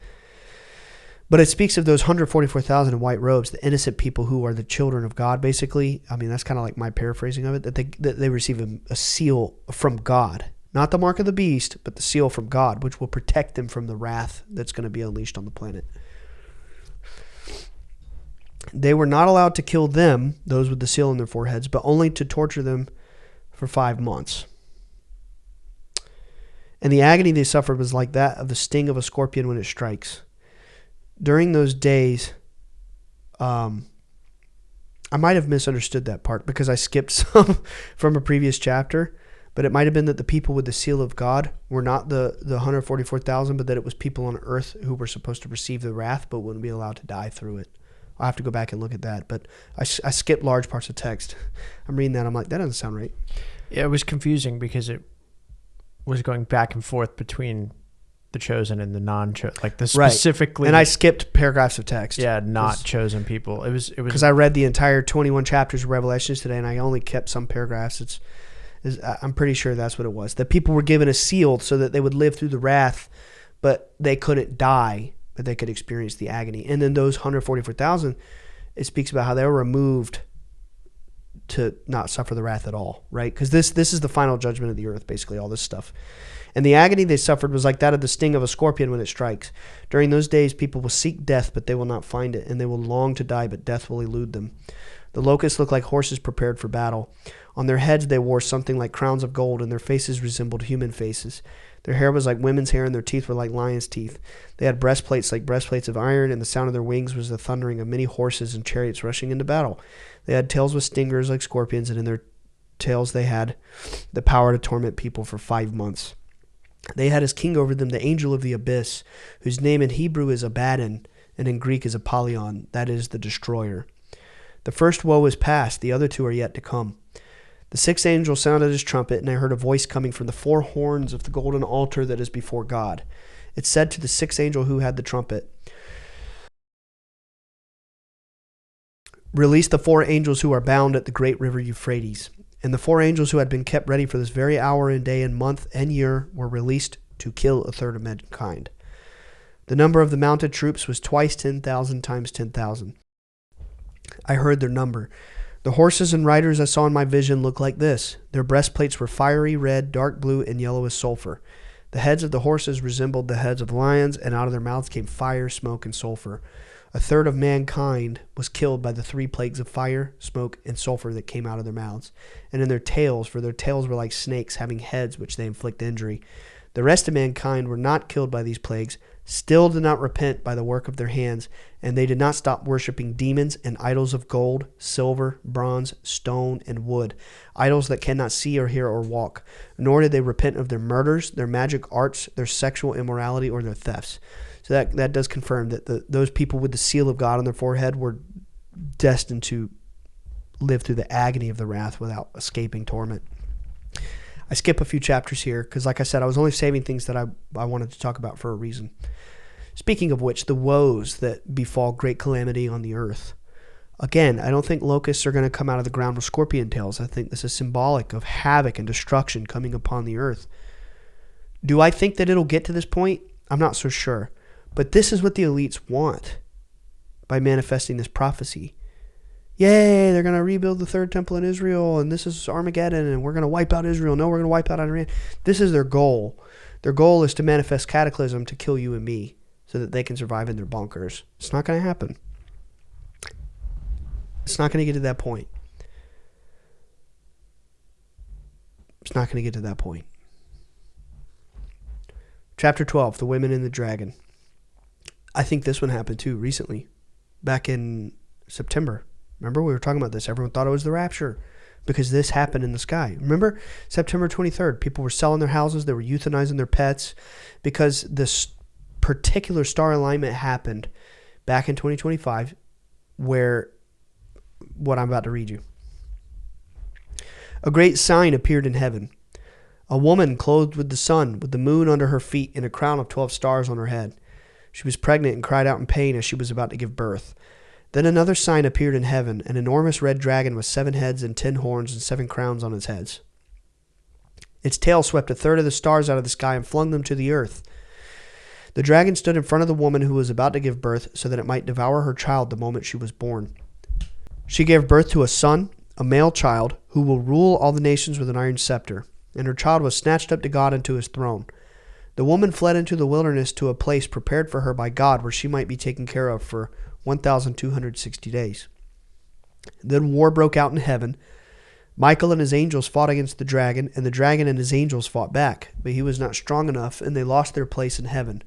But it speaks of those 144,000 in white robes, the innocent people who are the children of God, basically. I mean, that's kind of like my paraphrasing of it, that they receive a seal from God. Not the mark of the beast, but the seal from God, which will protect them from the wrath that's going to be unleashed on the planet. They were not allowed to kill them, those with the seal on their foreheads, but only to torture them for 5 months. And the agony they suffered was like that of the sting of a scorpion when it strikes. During those days, I might have misunderstood that part because I skipped some from a previous chapter. But it might have been that the people with the seal of God were not the 144,000, but that it was people on earth who were supposed to receive the wrath but wouldn't be allowed to die through it. I'll have to go back and look at that. But I skipped large parts of text. I'm reading that. I'm like, that doesn't sound right. Yeah, it was confusing because it was going back and forth between the chosen and the non-chosen. Like the specifically... Right. And I skipped paragraphs of text. Yeah, not chosen people. It was because I read the entire 21 chapters of Revelations today, and I only kept some paragraphs. I'm pretty sure that's what it was. That people were given a seal so that they would live through the wrath, but they couldn't die, but they could experience the agony. And then those 144,000, it speaks about how they were removed to not suffer the wrath at all, right? Because this is the final judgment of the earth, basically, all this stuff. And the agony they suffered was like that of the sting of a scorpion when it strikes. During those days, people will seek death, but they will not find it, and they will long to die, but death will elude them. The locusts looked like horses prepared for battle. On their heads they wore something like crowns of gold, and their faces resembled human faces. Their hair was like women's hair, and their teeth were like lions' teeth. They had breastplates like breastplates of iron, and the sound of their wings was the thundering of many horses and chariots rushing into battle. They had tails with stingers like scorpions, and in their tails they had the power to torment people for 5 months. They had as king over them the angel of the abyss, whose name in Hebrew is Abaddon, and in Greek is Apollyon, that is, the destroyer. The first woe is past, the other 2 are yet to come. The sixth angel sounded his trumpet, and I heard a voice coming from the 4 horns of the golden altar that is before God. It said to the sixth angel who had the trumpet, "Release the 4 angels who are bound at the great river Euphrates." And the 4 angels who had been kept ready for this very hour and day and month and year were released to kill a third of mankind. The number of the mounted troops was twice 10,000 times 10,000. I heard their number. The horses and riders I saw in my vision looked like this. Their breastplates were fiery red, dark blue, and yellow as sulfur. The heads of the horses resembled the heads of lions, and out of their mouths came fire, smoke, and sulfur. A third of mankind was killed by the 3 plagues of fire, smoke, and sulfur that came out of their mouths, and in their tails, for their tails were like snakes, having heads which they inflict injury. The rest of mankind were not killed by these plagues, still did not repent by the work of their hands, and they did not stop worshiping demons and idols of gold, silver, bronze, stone, and wood, idols that cannot see or hear or walk, nor did they repent of their murders, their magic arts, their sexual immorality, or their thefts. So that does confirm that those people with the seal of God on their forehead were destined to live through the agony of the wrath without escaping torment. I skip a few chapters here because, like I said, I was only saving things that I wanted to talk about for a reason. Speaking of which, the woes that befall great calamity on the earth. Again, I don't think locusts are going to come out of the ground with scorpion tails. I think this is symbolic of havoc and destruction coming upon the earth. Do I think that it'll get to this point? I'm not so sure. But this is what the elites want by manifesting this prophecy. Yay, they're going to rebuild the third temple in Israel, and this is Armageddon, and we're going to wipe out Israel. No, we're going to wipe out Iran. This is their goal. Their goal is to manifest cataclysm to kill you and me so that they can survive in their bunkers. It's not going to happen. It's not going to get to that point. It's not going to get to that point. Chapter 12, the women and the dragon. I think this one happened too recently, back in September. Remember, we were talking about this. Everyone thought it was the rapture because this happened in the sky. Remember, September 23rd, people were selling their houses. They were euthanizing their pets because this particular star alignment happened back in 2025 where what I'm about to read you. A great sign appeared in heaven. A woman clothed with the sun, with the moon under her feet and a crown of 12 stars on her head. She was pregnant and cried out in pain as she was about to give birth. Then another sign appeared in heaven, an enormous red dragon with 7 heads and 10 horns and 7 crowns on its heads. Its tail swept a third of the stars out of the sky and flung them to the earth. The dragon stood in front of the woman who was about to give birth so that it might devour her child the moment she was born. She gave birth to a son, a male child, who will rule all the nations with an iron scepter, and her child was snatched up to God and to his throne. The woman fled into the wilderness to a place prepared for her by God where she might be taken care of for 1,260 days. Then war broke out in heaven. Michael and his angels fought against the dragon, and the dragon and his angels fought back, but he was not strong enough, and they lost their place in heaven.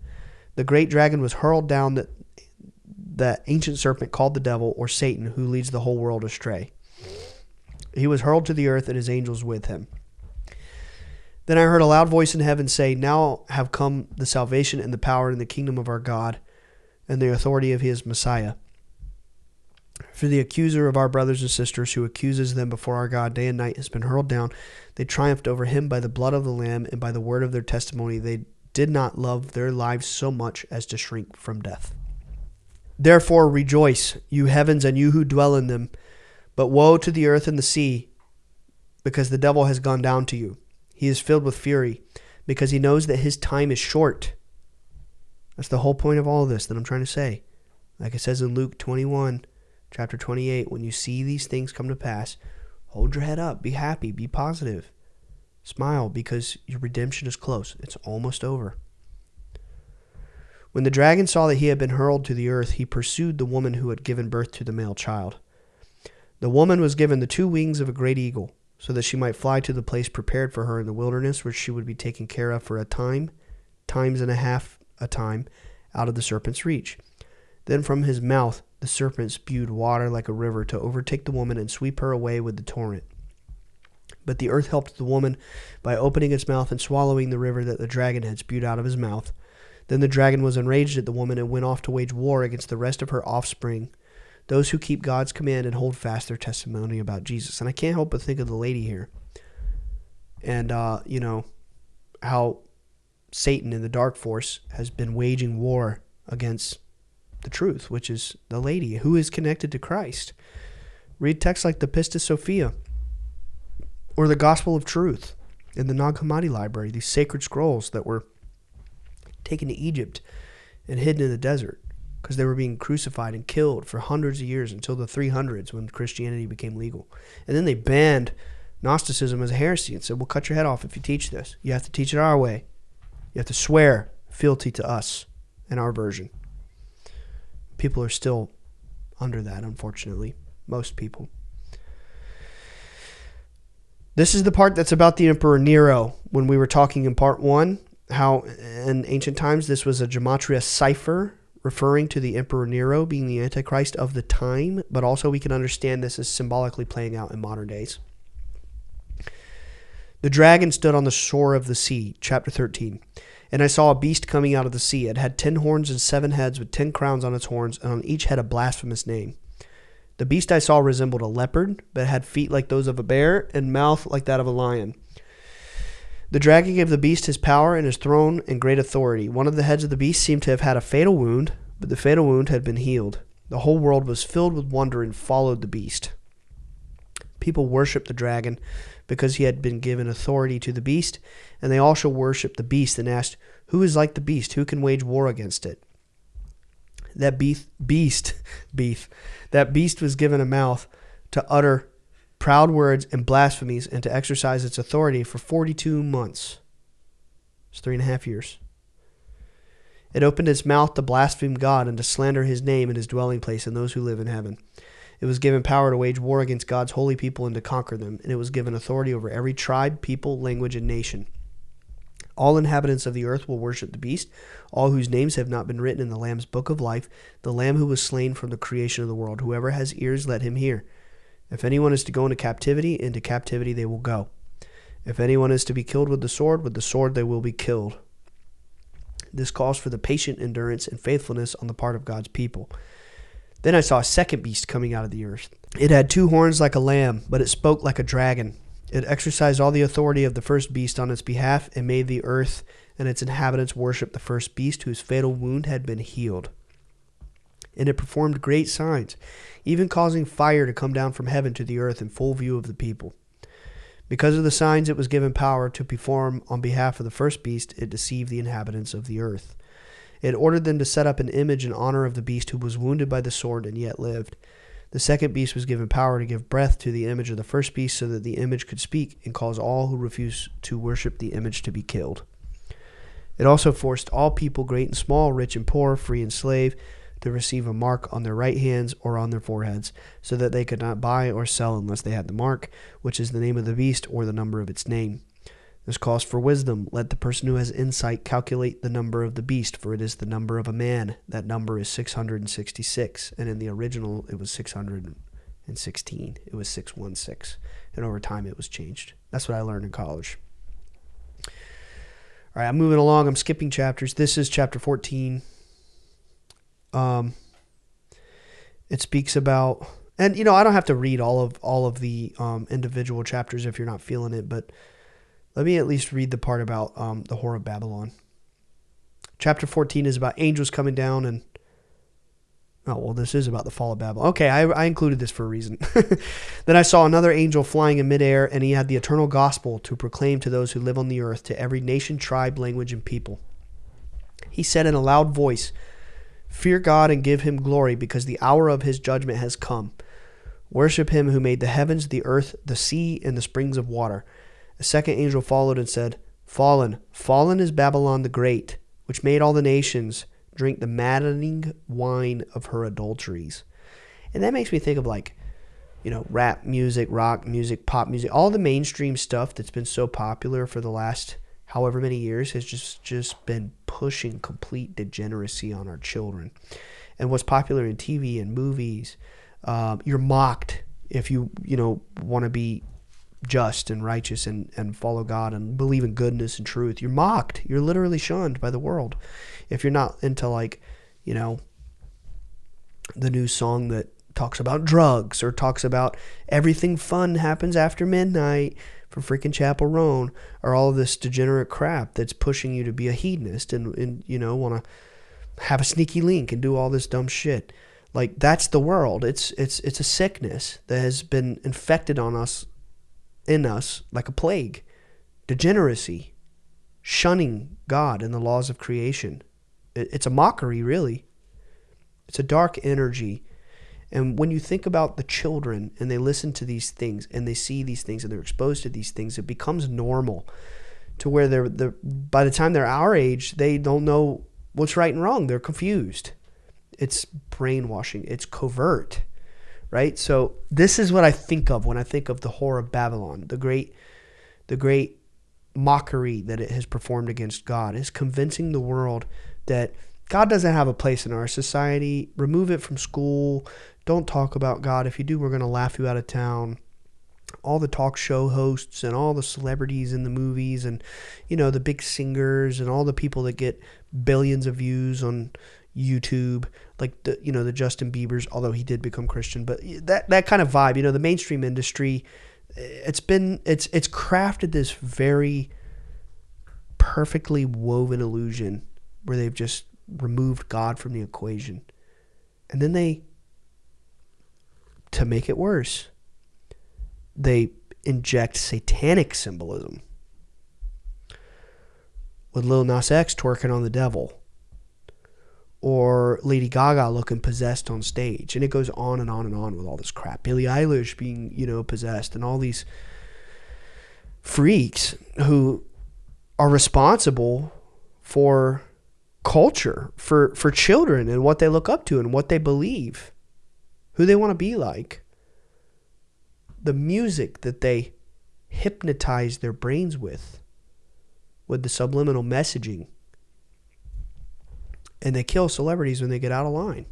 The great dragon was hurled down, that ancient serpent called the devil, or Satan, who leads the whole world astray. He was hurled to the earth, and his angels with him. Then I heard a loud voice in heaven say, "Now have come the salvation and the power and the kingdom of our God and the authority of his Messiah. For the accuser of our brothers and sisters who accuses them before our God day and night has been hurled down. They triumphed over him by the blood of the Lamb and by the word of their testimony. They did not love their lives so much as to shrink from death. Therefore rejoice, you heavens and you who dwell in them. But woe to the earth and the sea, because the devil has gone down to you. He is filled with fury, because he knows that his time is short." That's the whole point of all of this that I'm trying to say. Like it says in Luke 21, chapter 28, when you see these things come to pass, hold your head up, be happy, be positive. Smile, because your redemption is close. It's almost over. When the dragon saw that he had been hurled to the earth, he pursued the woman who had given birth to the male child. The woman was given the 2 wings of a great eagle, so that she might fly to the place prepared for her in the wilderness, where she would be taken care of for a time, times and a half a time, out of the serpent's reach. Then from his mouth the serpent spewed water like a river to overtake the woman and sweep her away with the torrent. But the earth helped the woman by opening its mouth and swallowing the river that the dragon had spewed out of his mouth. Then the dragon was enraged at the woman and went off to wage war against the rest of her offspring, those who keep God's command and hold fast their testimony about Jesus. And I can't help but think of the lady here. And, how Satan in the dark force has been waging war against the truth, which is the lady who is connected to Christ. Read texts like the Pistis Sophia or the Gospel of Truth in the Nag Hammadi library, these sacred scrolls that were taken to Egypt and hidden in the desert because they were being crucified and killed for hundreds of years until the 300s when Christianity became legal. And then they banned Gnosticism as a heresy and said, we'll cut your head off if you teach this. You have to teach it our way. You have to swear fealty to us and our version. People are still under that, unfortunately. Most people. This is the part that's about the Emperor Nero. When we were talking in part 1, how in ancient times this was a gematria cipher referring to the Emperor Nero being the Antichrist of the time, but also we can understand this as symbolically playing out in modern days. The dragon stood on the shore of the sea, chapter 13. And I saw a beast coming out of the sea. It had 10 horns and 7 heads with 10 crowns on its horns, and on each head a blasphemous name. The beast I saw resembled a leopard, but had feet like those of a bear and mouth like that of a lion. The dragon gave the beast his power and his throne and great authority. One of the heads of the beast seemed to have had a fatal wound, but the fatal wound had been healed. The whole world was filled with wonder and followed the beast. People worshiped the dragon because he had been given authority to the beast, and they also worshiped the beast and asked, "Who is like the beast? Who can wage war against it?" That beast was given a mouth to utter proud words and blasphemies and to exercise its authority for 42 months. It's 3.5 years. It opened its mouth to blaspheme God and to slander his name and his dwelling place and those who live in heaven. It was given power to wage war against God's holy people and to conquer them, and it was given authority over every tribe, people, language, and nation. All inhabitants of the earth will worship the beast, all whose names have not been written in the Lamb's book of life, the Lamb who was slain from the creation of the world. Whoever has ears, let him hear. If anyone is to go into captivity they will go. If anyone is to be killed with the sword they will be killed. This calls for the patient endurance and faithfulness on the part of God's people. Then I saw a second beast coming out of the earth. It had 2 horns like a lamb, but it spoke like a dragon. It exercised all the authority of the first beast on its behalf and made the earth and its inhabitants worship the first beast whose fatal wound had been healed. And it performed great signs, even causing fire to come down from heaven to the earth in full view of the people. Because of the signs it was given power to perform on behalf of the first beast, it deceived the inhabitants of the earth. It ordered them to set up an image in honor of the beast who was wounded by the sword and yet lived. The second beast was given power to give breath to the image of the first beast so that the image could speak and cause all who refuse to worship the image to be killed. It also forced all people, great and small, rich and poor, free and slave, to receive a mark on their right hands or on their foreheads, so that they could not buy or sell unless they had the mark, which is the name of the beast or the number of its name. This calls for wisdom. Let the person who has insight calculate the number of the beast, for it is the number of a man. That number is 666, and in the original it was 616. It was 616, and over time it was changed. That's what I learned in college. All right, I'm moving along. I'm skipping chapters. This is chapter 14. It speaks about, and I don't have to read all of the individual chapters if you're not feeling it, but let me at least read the part about the whore of Babylon. Chapter 14 is about angels coming down and, this is about the fall of Babylon. Okay, I included this for a reason. Then I saw another angel flying in midair, and he had the eternal gospel to proclaim to those who live on the earth, to every nation, tribe, language, and people. He said in a loud voice, "Fear God and give him glory, because the hour of his judgment has come. Worship him who made the heavens, the earth, the sea, and the springs of water." A second angel followed and said, "Fallen, fallen is Babylon the Great, which made all the nations drink the maddening wine of her adulteries." And that makes me think of rap music, rock music, pop music, all the mainstream stuff that's been so popular for the last however many years has just been pushing complete degeneracy on our children. And what's popular in TV and movies, you're mocked if you want to be just and righteous and follow God and believe in goodness and truth. You're mocked. You're literally shunned by the world. If you're not into the new song that talks about drugs or talks about everything fun happens after midnight from freaking Chapel Roan, or all of this degenerate crap that's pushing you to be a hedonist and want to have a sneaky link and do all this dumb shit. That's the world. It's a sickness that has been infected in us like a plague. Degeneracy, shunning God and the laws of creation. It's a mockery, really. It's a dark energy. And when you think about the children and they listen to these things and they see these things and they're exposed to these things, it becomes normal to where by the time they're our age, they don't know what's right and wrong. They're confused. It's brainwashing. It's covert, right? So this is what I think of when I think of the whore of Babylon, the great mockery that it has performed against God, is convincing the world that God doesn't have a place in our society. Remove it from school. Don't talk about God. If you do, we're going to laugh you out of town. All the talk show hosts and all the celebrities in the movies and, the big singers and all the people that get billions of views on YouTube, like the Justin Biebers, although he did become Christian, but that kind of vibe, the mainstream industry, it's crafted this very perfectly woven illusion where they've just removed God from the equation. And then to make it worse, they inject satanic symbolism with Lil Nas X twerking on the devil, or Lady Gaga looking possessed on stage. And it goes on and on and on with all this crap. Billie Eilish being, possessed, and all these freaks who are responsible for culture, for children and what they look up to and what they believe, who they want to be like. The music that they hypnotize their brains with the subliminal messaging. And they kill celebrities when they get out of line.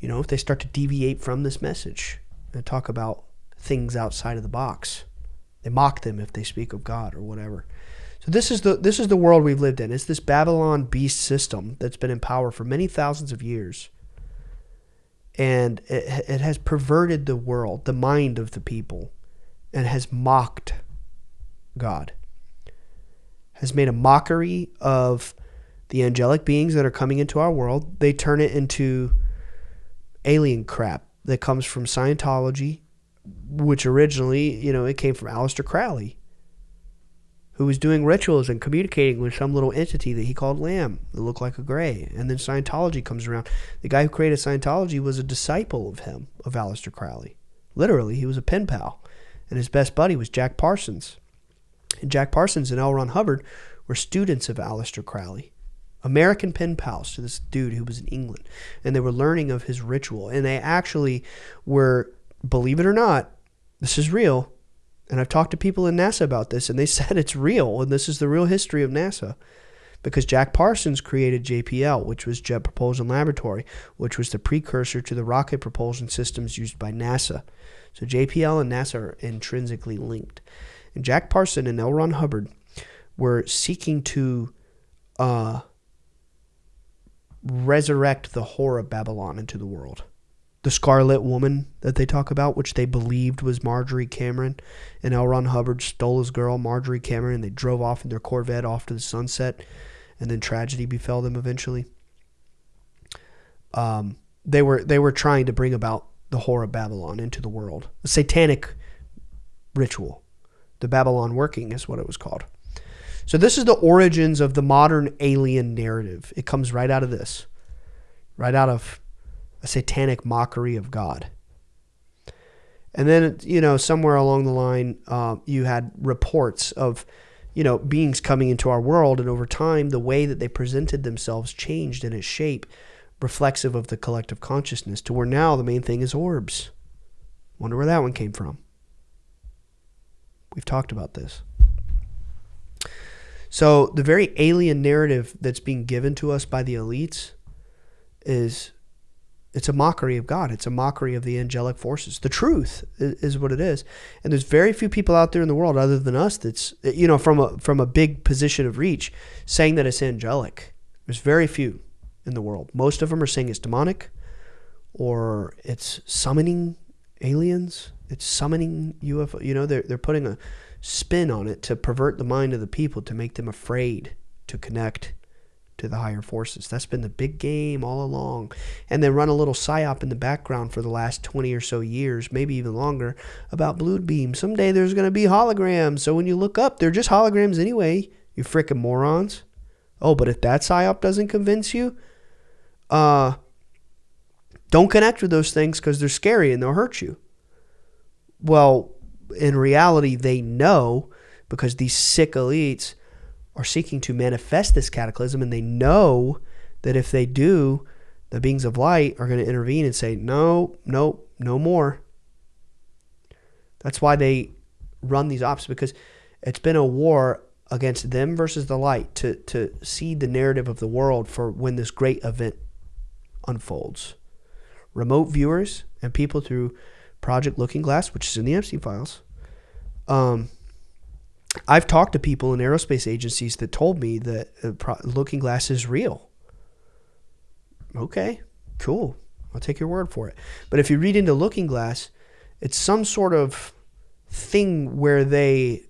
If they start to deviate from this message and talk about things outside of the box. They mock them if they speak of God or whatever. So this is the world we've lived in. It's this Babylon beast system that's been in power for many thousands of years. And it has perverted the world, the mind of the people, and has mocked God. Has made a mockery of the angelic beings that are coming into our world. They turn it into alien crap that comes from Scientology, which originally, it came from Aleister Crowley, who was doing rituals and communicating with some little entity that he called Lamb that looked like a gray. And then Scientology comes around. The guy who created Scientology was a disciple of him, of Aleister Crowley. Literally, he was a pen pal. And his best buddy was Jack Parsons. And Jack Parsons and L. Ron Hubbard were students of Aleister Crowley. American pen pals to this dude who was in England. And they were learning of his ritual. And they actually were, believe it or not, this is real. And I've talked to people in NASA about this, and they said it's real, and this is the real history of NASA. Because Jack Parsons created JPL, which was Jet Propulsion Laboratory, which was the precursor to the rocket propulsion systems used by NASA. So JPL and NASA are intrinsically linked. And Jack Parsons and L. Ron Hubbard were seeking to resurrect the horror of Babylon into the world. The Scarlet Woman that they talk about, which they believed was Marjorie Cameron, and L. Ron Hubbard stole his girl, Marjorie Cameron, and they drove off in their Corvette off to the sunset, and then tragedy befell them eventually. They were trying to bring about the horror of Babylon into the world. A satanic ritual. The Babylon working is what it was called. So this is the origins of the modern alien narrative. It comes right out of this. Right out of a satanic mockery of God. And then, somewhere along the line, you had reports of, beings coming into our world. And over time, the way that they presented themselves changed in its shape, reflexive of the collective consciousness, to where now the main thing is orbs. Wonder where that one came from. We've talked about this. So the very alien narrative that's being given to us by the elites it's a mockery of God. It's a mockery of the angelic forces. The truth is what it is. And there's very few people out there in the world other than us that's, from a big position of reach, saying that it's angelic. There's very few in the world. Most of them are saying it's demonic, or it's summoning aliens. It's summoning UFO. They're putting a spin on it to pervert the mind of the people, to make them afraid to connect to the higher forces. That's been the big game all along. And they run a little psyop in the background for the last 20 or so years, maybe even longer, about blue beam. Someday there's going to be holograms. So when you look up, they're just holograms anyway, you frickin' morons. Oh, but if that psyop doesn't convince you, don't connect with those things because they're scary and they'll hurt you. Well, in reality, they know, because these sick elites are seeking to manifest this cataclysm, and they know that if they do, the beings of light are going to intervene and say, no more. That's why they run these ops, because it's been a war against them versus the light to seed the narrative of the world for when this great event unfolds. Remote viewers and people through Project Looking Glass, which is in the Epstein files, I've talked to people in aerospace agencies that told me that Looking Glass is real. Okay, cool. I'll take your word for it. But if you read into Looking Glass, it's some sort of thing where they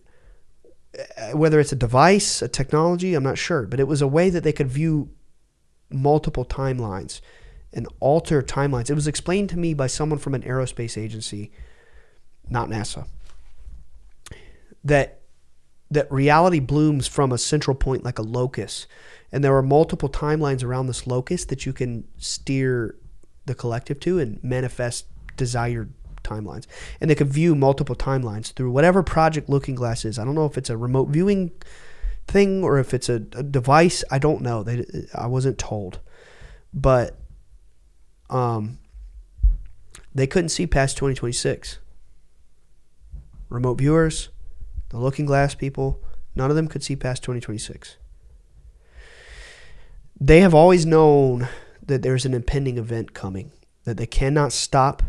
Whether it's a device, a technology, I'm not sure, but it was a way that they could view multiple timelines and alter timelines. It was explained to me by someone from an aerospace agency, not NASA, that reality blooms from a central point like a locus, and there are multiple timelines around this locus that you can steer the collective to and manifest desired timelines. And they could view multiple timelines through whatever Project Looking Glass is. I don't know if it's a remote viewing thing or if it's a device. I don't know. I wasn't told. But they couldn't see past 2026. Remote viewers, the Looking Glass people, none of them could see past 2026. They have always known that there's an impending event coming, that they cannot stop.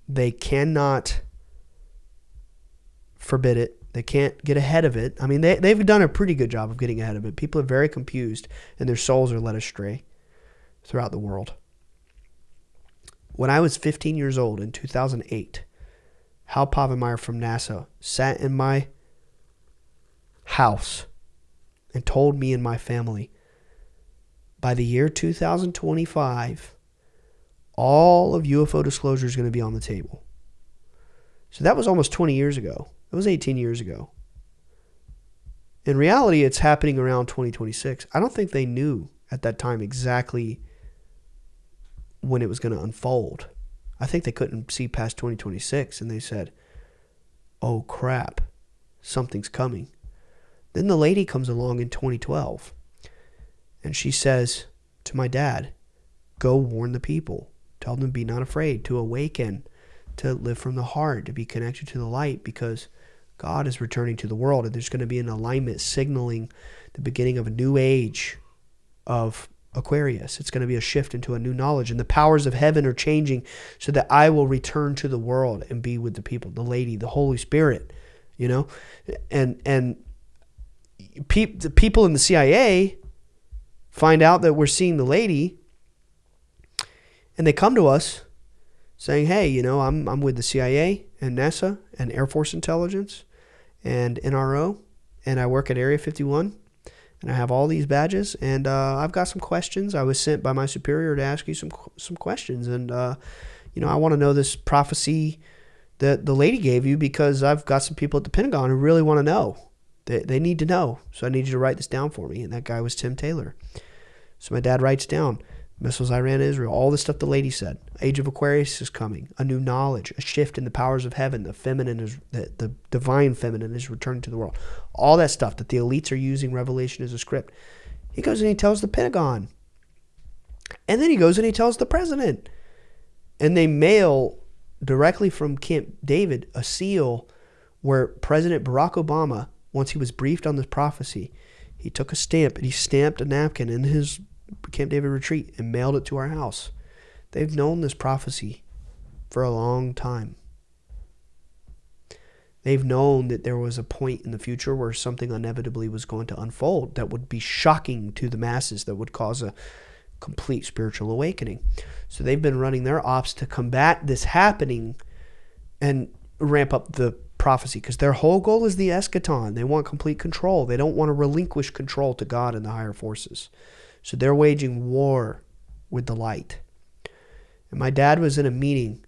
They cannot forbid it. They can't get ahead of it. I mean, they've done a pretty good job of getting ahead of it. People are very confused, and their souls are led astray throughout the world. When I was 15 years old in 2008, Hal Povenmire from NASA sat in my house and told me and my family, by the year 2025, all of UFO disclosure is going to be on the table. So that was almost 20 years ago. It was 18 years ago. In reality, it's happening around 2026. I don't think they knew at that time exactly when it was going to unfold. I think they couldn't see past 2026, and they said, oh crap, something's coming. Then the lady comes along in 2012, and she says to my dad, go warn the people. Tell them to be not afraid, to awaken, to live from the heart, to be connected to the light, because God is returning to the world, and there's going to be an alignment signaling the beginning of a new age of Aquarius. It's going to be a shift into a new knowledge, and the powers of heaven are changing so that I will return to the world and be with the people, the lady, the Holy Spirit, you know, and the people in the CIA find out that we're seeing the lady, and they come to us saying, hey, you know, I'm with the CIA and NASA and Air Force Intelligence and NRO, and I work at Area 51, and I have all these badges, and I've got some questions. I was sent by my superior to ask you some questions, and you know, I want to know this prophecy that the lady gave you, because I've got some people at the Pentagon who really want to know. They need to know, so I need you to write this down for me. And that guy was Tim Taylor. So my dad writes down missiles Iran, Israel, all the stuff the lady said. Age of Aquarius is coming, a new knowledge, a shift in the powers of heaven. The feminine is the divine feminine is returning to the world. All that stuff that the elites are using Revelation as a script. He goes and he tells the Pentagon, and then he goes and he tells the president, and they mail directly from Camp David a seal where President Barack Obama, once he was briefed on this prophecy, he took a stamp and he stamped a napkin in his Camp David retreat and mailed it to our house. They've known this prophecy for a long time. They've known that there was a point in the future where something inevitably was going to unfold that would be shocking to the masses, that would cause a complete spiritual awakening. So they've been running their ops to combat this happening and ramp up the prophecy, because their whole goal is the Eschaton. They want complete control. They don't want to relinquish control to God and the higher forces. So they're waging war with the light. And my dad was in a meeting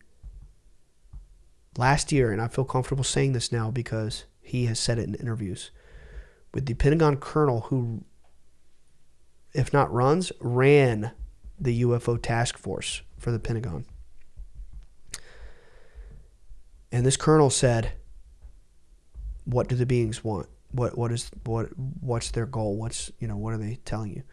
last year, and I feel comfortable saying this now because he has said it in interviews, with the Pentagon colonel who, if not ran the UFO task force for the Pentagon. And this colonel said, what do the beings want? What's their goal? What are they telling you?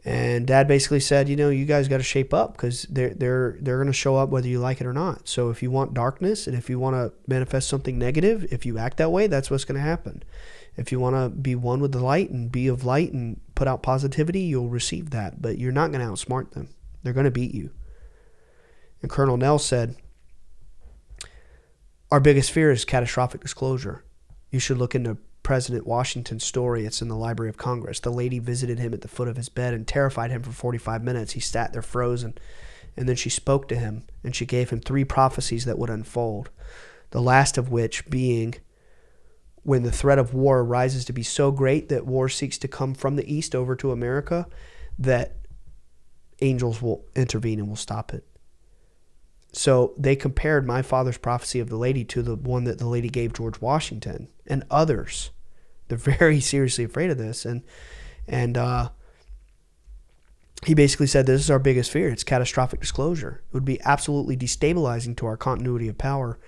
And Dad basically said, you guys got to shape up, because they're going to show up whether you like it or not. So if you want darkness, and if you want to manifest something negative, if you act that way, that's what's going to happen. If you want to be one with the light and be of light and put out positivity, you'll receive that. But you're not going to outsmart them. They're going to beat you. And Colonel Nell said, our biggest fear is catastrophic disclosure. You should look into President Washington's story. It's in the Library of Congress. The lady visited him at the foot of his bed and terrified him for 45 minutes. He sat there frozen, and then she spoke to him, and she gave him 3 prophecies that would unfold, the last of which being when the threat of war rises to be so great that war seeks to come from the east over to America, that angels will intervene and will stop it. So they compared my father's prophecy of the lady to the one that the lady gave George Washington and others. They're very seriously afraid of this. And he basically said, this is our biggest fear. It's catastrophic disclosure. It would be absolutely destabilizing to our continuity of power.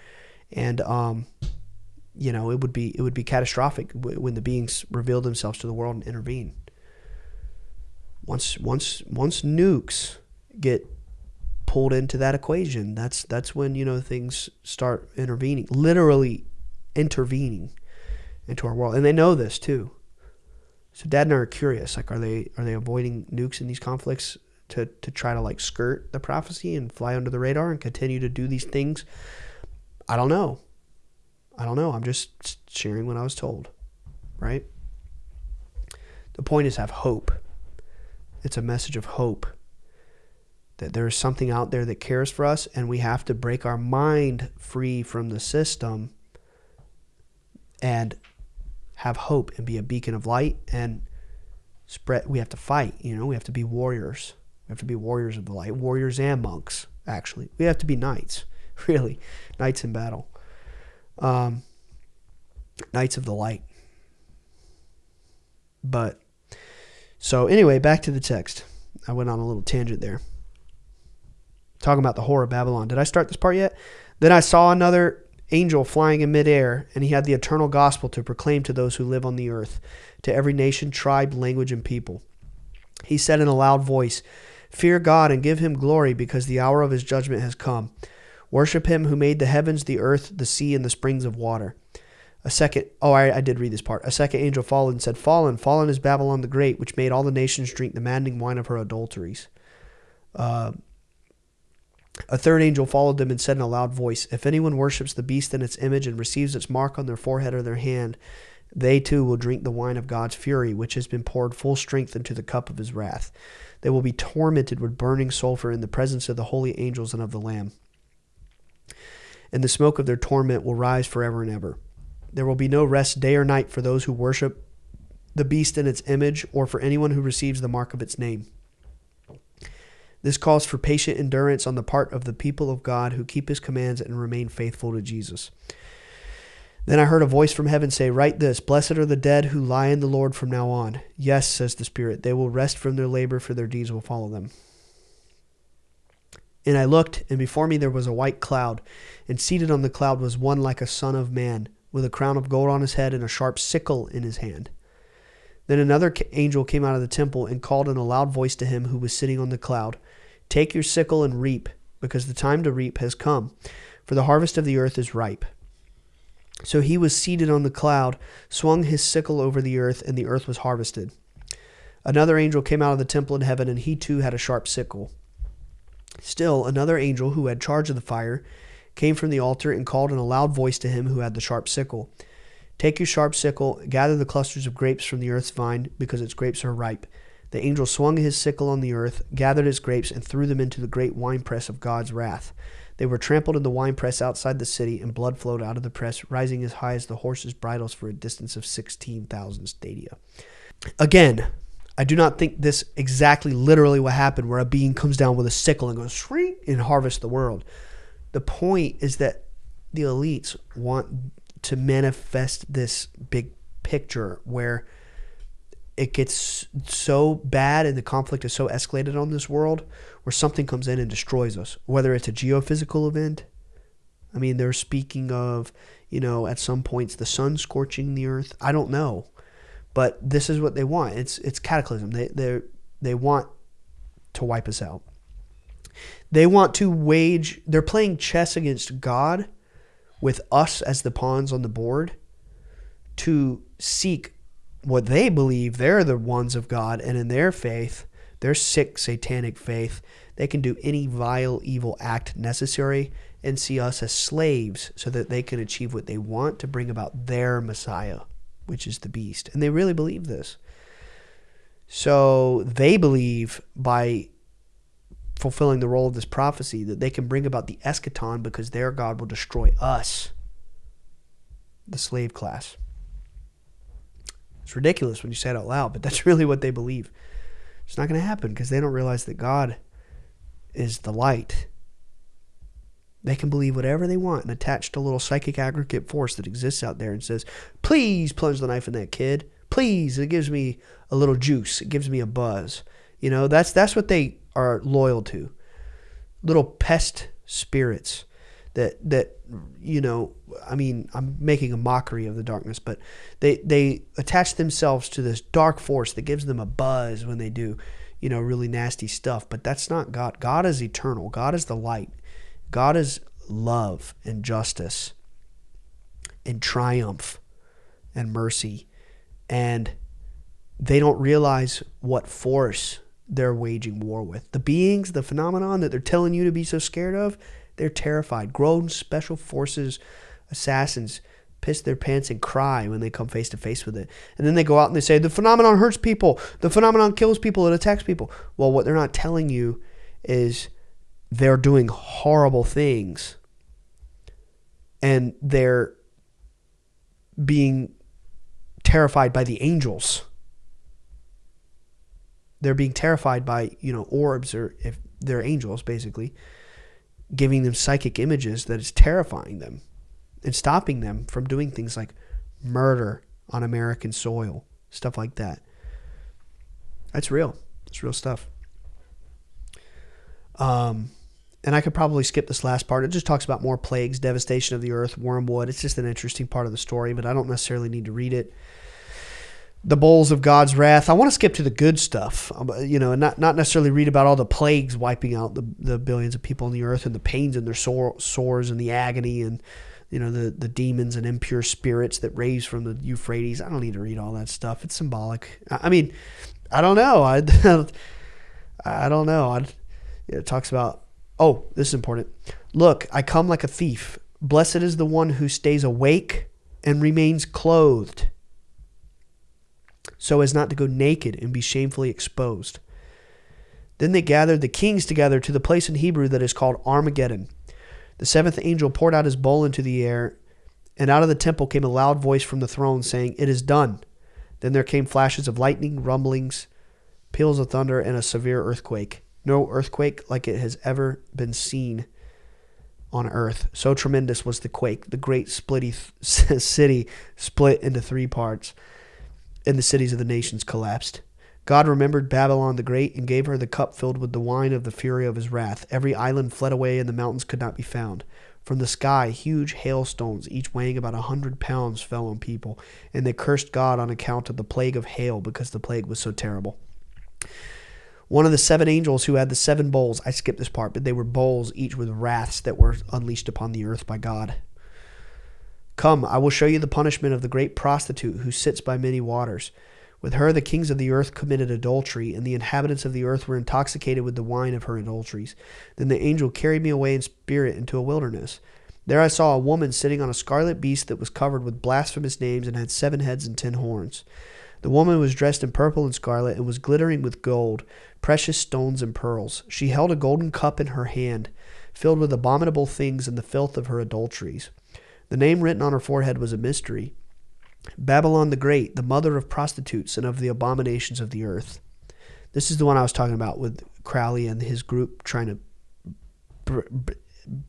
And, it would be catastrophic when the beings reveal themselves to the world and intervene. Once nukes get pulled into that equation, that's when, things start intervening, literally intervening into our world. And they know this too. So Dad and I are curious, like, are they avoiding nukes in these conflicts to try to like skirt the prophecy and fly under the radar and continue to do these things? I don't know. I'm just sharing what I was told, right? The point is, have hope. It's a message of hope that there is something out there that cares for us, and we have to break our mind free from the system and have hope and be a beacon of light and spread. We have to fight, we have to be warriors. We have to be warriors of the light, warriors and monks, actually. We have to be knights, really, knights in battle. Knights of the light. But, so anyway, back to the text. I went on a little tangent there. Talking about the whore of Babylon. Did I start this part yet? Then I saw another angel flying in midair, and he had the eternal gospel to proclaim to those who live on the earth, to every nation, tribe, language, and people. He said in a loud voice, "Fear God and give him glory, because the hour of his judgment has come. Worship him who made the heavens, the earth, the sea, and the springs of water." I did read this part. A second angel followed and said, "Fallen, fallen is Babylon the Great, which made all the nations drink the maddening wine of her adulteries." A third angel followed them and said in a loud voice, "If anyone worships the beast and its image and receives its mark on their forehead or their hand, they too will drink the wine of God's fury, which has been poured full strength into the cup of his wrath. They will be tormented with burning sulfur in the presence of the holy angels and of the Lamb. And the smoke of their torment will rise forever and ever. There will be no rest day or night for those who worship the beast and its image, or for anyone who receives the mark of its name. This calls for patient endurance on the part of the people of God who keep his commands and remain faithful to Jesus." Then I heard a voice from heaven say, "Write this, blessed are the dead who lie in the Lord from now on. Yes, says the Spirit, they will rest from their labor, for their deeds will follow them." And I looked, and before me there was a white cloud, and seated on the cloud was one like a son of man, with a crown of gold on his head and a sharp sickle in his hand. Then another angel came out of the temple and called in a loud voice to him who was sitting on the cloud, "Take your sickle and reap, because the time to reap has come, for the harvest of the earth is ripe." So he was seated on the cloud, swung his sickle over the earth, and the earth was harvested. Another angel came out of the temple in heaven, and he too had a sharp sickle. Still another angel who had charge of the fire came from the altar and called in a loud voice to him who had the sharp sickle, "Take your sharp sickle, gather the clusters of grapes from the earth's vine, because its grapes are ripe." The angel swung his sickle on the earth, gathered its grapes, and threw them into the great winepress of God's wrath. They were trampled in the winepress outside the city, and blood flowed out of the press, rising as high as the horses' bridles for a distance of 16,000 stadia. Again, I do not think this exactly literally what happened, where a being comes down with a sickle and goes shriek and harvests the world. The point is that the elites want to manifest this big picture where it gets so bad and the conflict is so escalated on this world where something comes in and destroys us, whether it's a geophysical event. I mean, they're speaking of, at some points the sun scorching the earth. I don't know, but this is what they want. It's cataclysm. They want to wipe us out. They want to they're playing chess against God with us as the pawns on the board to seek what they believe they're the ones of God, and in their faith, their sick satanic faith, they can do any vile evil act necessary and see us as slaves so that they can achieve what they want to bring about their Messiah, which is the beast. And they really believe this. So they believe by fulfilling the role of this prophecy that they can bring about the Eschaton because their God will destroy us, the slave class. It's ridiculous when you say it out loud, but that's really what they believe. It's not going to happen because they don't realize that God is the light. They can believe whatever they want and attach to a little psychic aggregate force that exists out there and says, please plunge the knife in that kid. Please, it gives me a little juice. It gives me a buzz. You know, that's what they are loyal to. Little pest spirits that you know, I mean, I'm making a mockery of the darkness, but they attach themselves to this dark force that gives them a buzz when they do, you know, really nasty stuff. But that's not God. God is eternal. God is the light. God is love and justice and triumph and mercy. And they don't realize what force they're waging war with. The beings, the phenomenon that they're telling you to be so scared of, they're terrified. Grown special forces assassins piss their pants and cry when they come face to face with it. And then they go out and they say, the phenomenon hurts people. The phenomenon kills people. It attacks people. Well, what they're not telling you is they're doing horrible things. And they're being terrified by the angels. They're being terrified by, you know, orbs, or if they're angels, basically, giving them psychic images that is terrifying them and stopping them from doing things like murder on American soil, stuff like that. That's real. It's real stuff. And I could probably skip this last part. It just talks about more plagues, devastation of the earth, wormwood. It's just an interesting part of the story, but I don't necessarily need to read it. The bowls of God's wrath. I want to skip to the good stuff, you know, and not necessarily read about all the plagues wiping out the billions of people on the earth and the pains in their sores and the agony and, you know, the demons and impure spirits that raise from the Euphrates. I don't need to read all that stuff. It's symbolic. I mean, I don't know. I don't know. It talks about, oh, this is important. Look, I come like a thief. Blessed is the one who stays awake and remains clothed, so as not to go naked and be shamefully exposed. Then they gathered the kings together to the place in Hebrew that is called Armageddon. The seventh angel poured out his bowl into the air, and out of the temple came a loud voice from the throne saying, "It is done." Then there came flashes of lightning, rumblings, peals of thunder, and a severe earthquake. No earthquake like it has ever been seen on earth. So tremendous was the quake. The great city split into 3 parts, and the cities of the nations collapsed. God remembered Babylon the Great and gave her the cup filled with the wine of the fury of his wrath. Every island fled away, and the mountains could not be found. From the sky, huge hailstones, each weighing about 100 pounds, fell on people, and they cursed God on account of the plague of hail, because the plague was so terrible. One of the 7 angels who had the 7 bowls, I skipped this part, but they were bowls, each with wraths that were unleashed upon the earth by God. Come, I will show you the punishment of the great prostitute who sits by many waters. With her the kings of the earth committed adultery, and the inhabitants of the earth were intoxicated with the wine of her adulteries. Then the angel carried me away in spirit into a wilderness. There I saw a woman sitting on a scarlet beast that was covered with blasphemous names and had 7 heads and 10 horns. The woman was dressed in purple and scarlet and was glittering with gold, precious stones and pearls. She held a golden cup in her hand, filled with abominable things and the filth of her adulteries. The name written on her forehead was a mystery: Babylon the Great, the mother of prostitutes and of the abominations of the earth. This is the one I was talking about with Crowley and his group trying to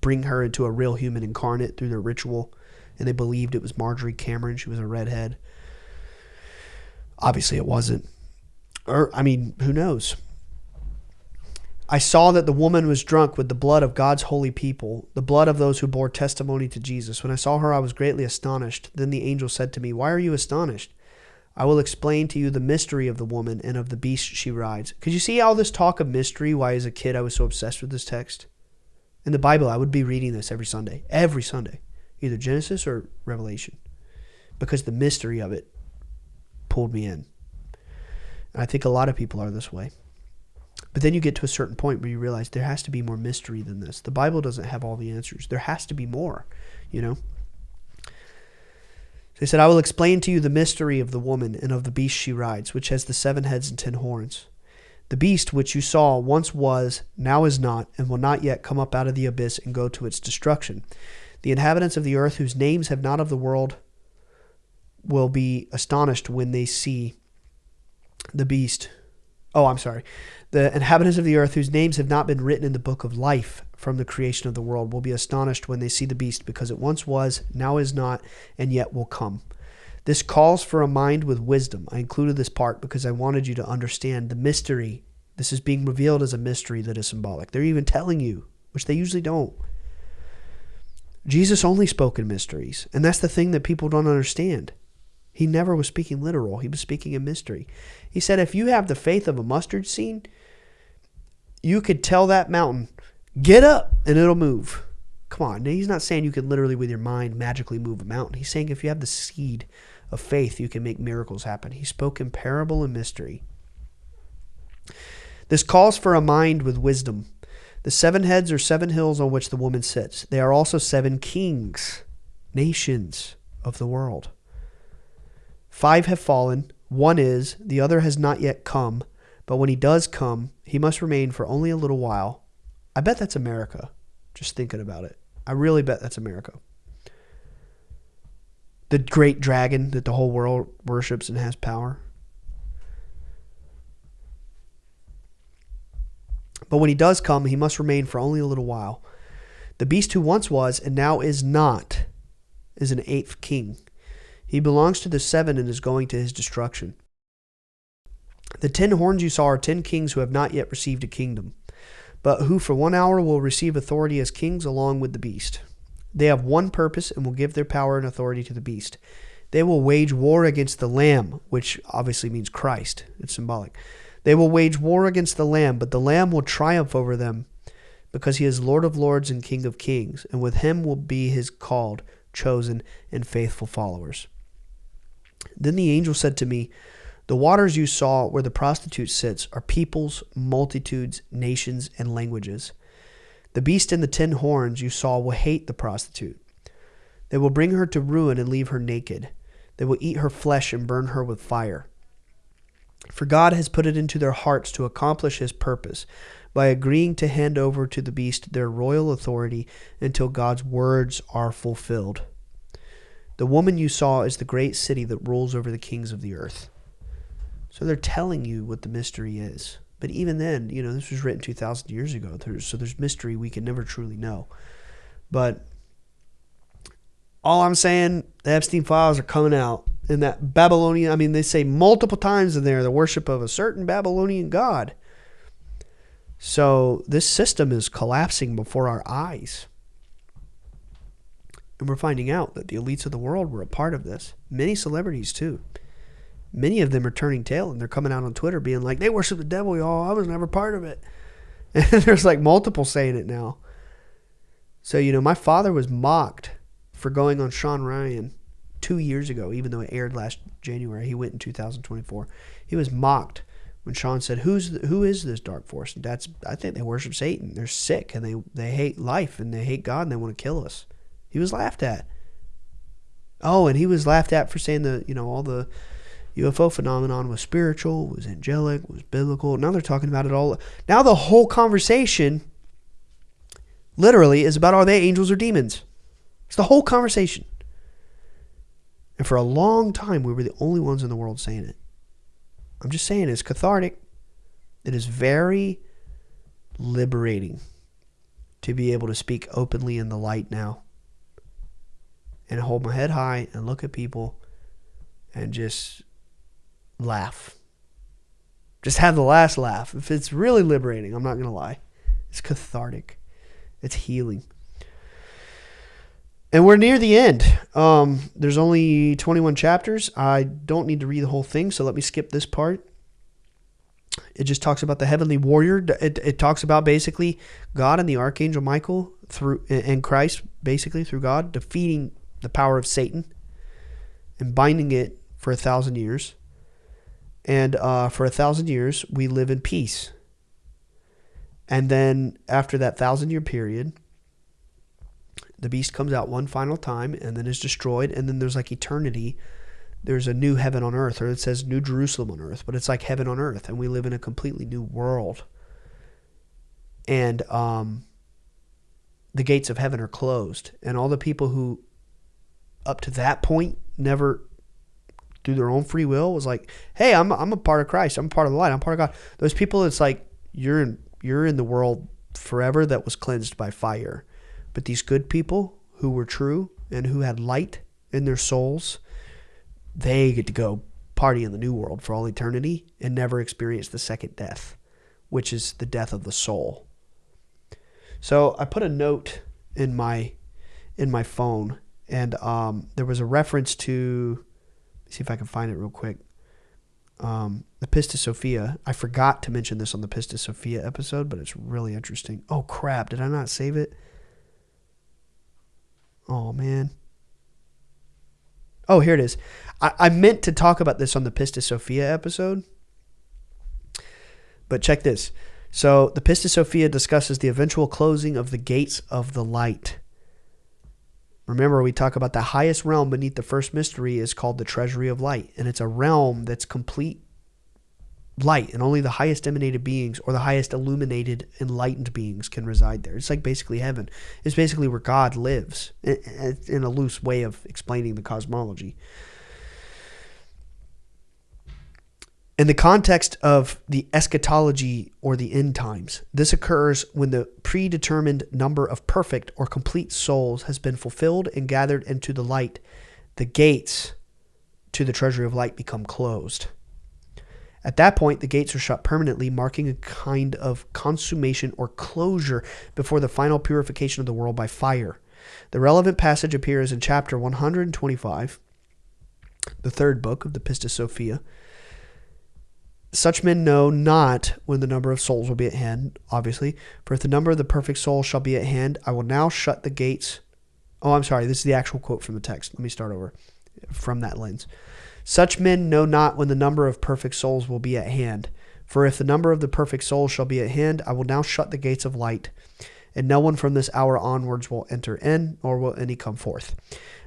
bring her into a real human incarnate through their ritual, and they believed it was Marjorie Cameron. She was a redhead. Obviously it wasn't. Or, I mean, who knows? I saw that the woman was drunk with the blood of God's holy people, the blood of those who bore testimony to Jesus. When I saw her, I was greatly astonished. Then the angel said to me, "Why are you astonished? I will explain to you the mystery of the woman and of the beast she rides." Could you see all this talk of mystery? Why, as a kid, I was so obsessed with this text? In the Bible, I would be reading this every Sunday, either Genesis or Revelation, because the mystery of it pulled me in. And I think a lot of people are this way. But then you get to a certain point where you realize there has to be more mystery than this. The Bible doesn't have all the answers. There has to be more, you know. So he said, "I will explain to you the mystery of the woman and of the beast she rides, which has the 7 heads and 10 horns. The beast which you saw once was, now is not, and will not yet come up out of the abyss and go to its destruction. The inhabitants of the earth, whose names have not of the world will be astonished when they see the beast. Oh, I'm sorry. The inhabitants of the earth whose names have not been written in the book of life from the creation of the world will be astonished when they see the beast, because it once was, now is not, and yet will come. This calls for a mind with wisdom. I included this part because I wanted you to understand the mystery. This is being revealed as a mystery that is symbolic. They're even telling you, which they usually don't. Jesus only spoke in mysteries, and that's the thing that people don't understand. He never was speaking literal. He was speaking in mystery. He said, if you have the faith of a mustard seed, you could tell that mountain, get up, and it'll move. Come on. Now, he's not saying you can literally with your mind magically move a mountain. He's saying if you have the seed of faith, you can make miracles happen. He spoke in parable and mystery. This calls for a mind with wisdom. The 7 heads are 7 hills on which the woman sits. They are also 7 kings, nations of the world. 5 have fallen, 1 is, the other has not yet come, but when he does come, he must remain for only a little while. I bet that's America, just thinking about it. I really bet that's America. The great dragon that the whole world worships and has power. But when he does come, he must remain for only a little while. The beast who once was and now is not is an 8th king. He belongs to the 7 and is going to his destruction. The 10 horns you saw are 10 kings who have not yet received a kingdom, but who for 1 hour will receive authority as kings along with the beast. They have one purpose and will give their power and authority to the beast. They will wage war against the Lamb, which obviously means Christ. It's symbolic. They will wage war against the Lamb, but the Lamb will triumph over them because he is Lord of lords and King of kings, and with him will be his called, chosen, and faithful followers. Then the angel said to me, the waters you saw where the prostitute sits are peoples, multitudes, nations, and languages. The beast and the 10 horns you saw will hate the prostitute. They will bring her to ruin and leave her naked. They will eat her flesh and burn her with fire. For God has put it into their hearts to accomplish his purpose by agreeing to hand over to the beast their royal authority until God's words are fulfilled. The woman you saw is the great city that rules over the kings of the earth. So they're telling you what the mystery is. But even then, this was written 2,000 years ago. So there's mystery we can never truly know. But all I'm saying, the Epstein files are coming out. And that Babylonian, they say multiple times in there, the worship of a certain Babylonian god. So this system is collapsing before our eyes. And we're finding out that the elites of the world were a part of this. Many celebrities too. Many of them are turning tail and they're coming out on Twitter being like, they worship the devil, y'all. I was never part of it. And there's like multiple saying it now. So, my father was mocked for going on Sean Ryan 2 years ago, even though it aired last January. He went in 2024. He was mocked when Sean said, who is this dark force? And I think they worship Satan. They're sick and they hate life and they hate God and they want to kill us. He was laughed at. Oh, and he was laughed at for saying all the UFO phenomenon was spiritual, was angelic, was biblical. Now they're talking about it all. Now the whole conversation literally is about, are they angels or demons? It's the whole conversation. And for a long time, we were the only ones in the world saying it. I'm just saying it's cathartic. It is very liberating to be able to speak openly in the light now and hold my head high and look at people and just laugh. Just have the last laugh. If it's really liberating, I'm not going to lie. It's cathartic. It's healing. And we're near the end. There's only 21 chapters. I don't need to read the whole thing, so let me skip this part. It just talks about the heavenly warrior. It talks about basically God and the archangel Michael and Christ, basically through God, defeating the power of Satan and binding it for 1,000 years. And for 1,000 years, we live in peace. And then after that 1,000-year period, the beast comes out one final time and then is destroyed. And then there's like eternity. There's a new heaven on earth, or it says New Jerusalem on earth, but it's like heaven on earth. And we live in a completely new world. And the gates of heaven are closed. And all the people who up to that point never through their own free will was like, hey, I'm a part of Christ. I'm a part of the light. I'm part of God. Those people, it's like you're in the world forever that was cleansed by fire. But these good people who were true and who had light in their souls, they get to go party in the new world for all eternity and never experience the second death, which is the death of the soul. So I put a note in my phone, and there was a reference to, let's see if I can find it real quick. The Pistis Sophia. I forgot to mention this on the Pistis Sophia episode, but it's really interesting. Oh crap, did I not save it? Oh man. Oh, here it is. I meant to talk about this on the Pistis Sophia episode, but check this. So the Pistis Sophia discusses the eventual closing of the gates of the light. Remember, we talk about the highest realm beneath the first mystery is called the treasury of light, and it's a realm that's complete light, and only the highest emanated beings or the highest illuminated, enlightened beings can reside there. It's like basically heaven. It's basically where God lives, in a loose way of explaining the cosmology. In the context of the eschatology or the end times, this occurs when the predetermined number of perfect or complete souls has been fulfilled and gathered into the light. The gates to the treasury of light become closed. At that point, the gates are shut permanently, marking a kind of consummation or closure before the final purification of the world by fire. The relevant passage appears in chapter 125, the third book of the Pistis Sophia. Such men know not when the number of souls will be at hand, obviously. For if the number of the perfect souls shall be at hand, I will now shut the gates. Oh, I'm sorry. This is the actual quote from the text. Let me start over from that lens. Such men know not when the number of perfect souls will be at hand. For if the number of the perfect souls shall be at hand, I will now shut the gates of light, and no one from this hour onwards will enter in, nor will any come forth.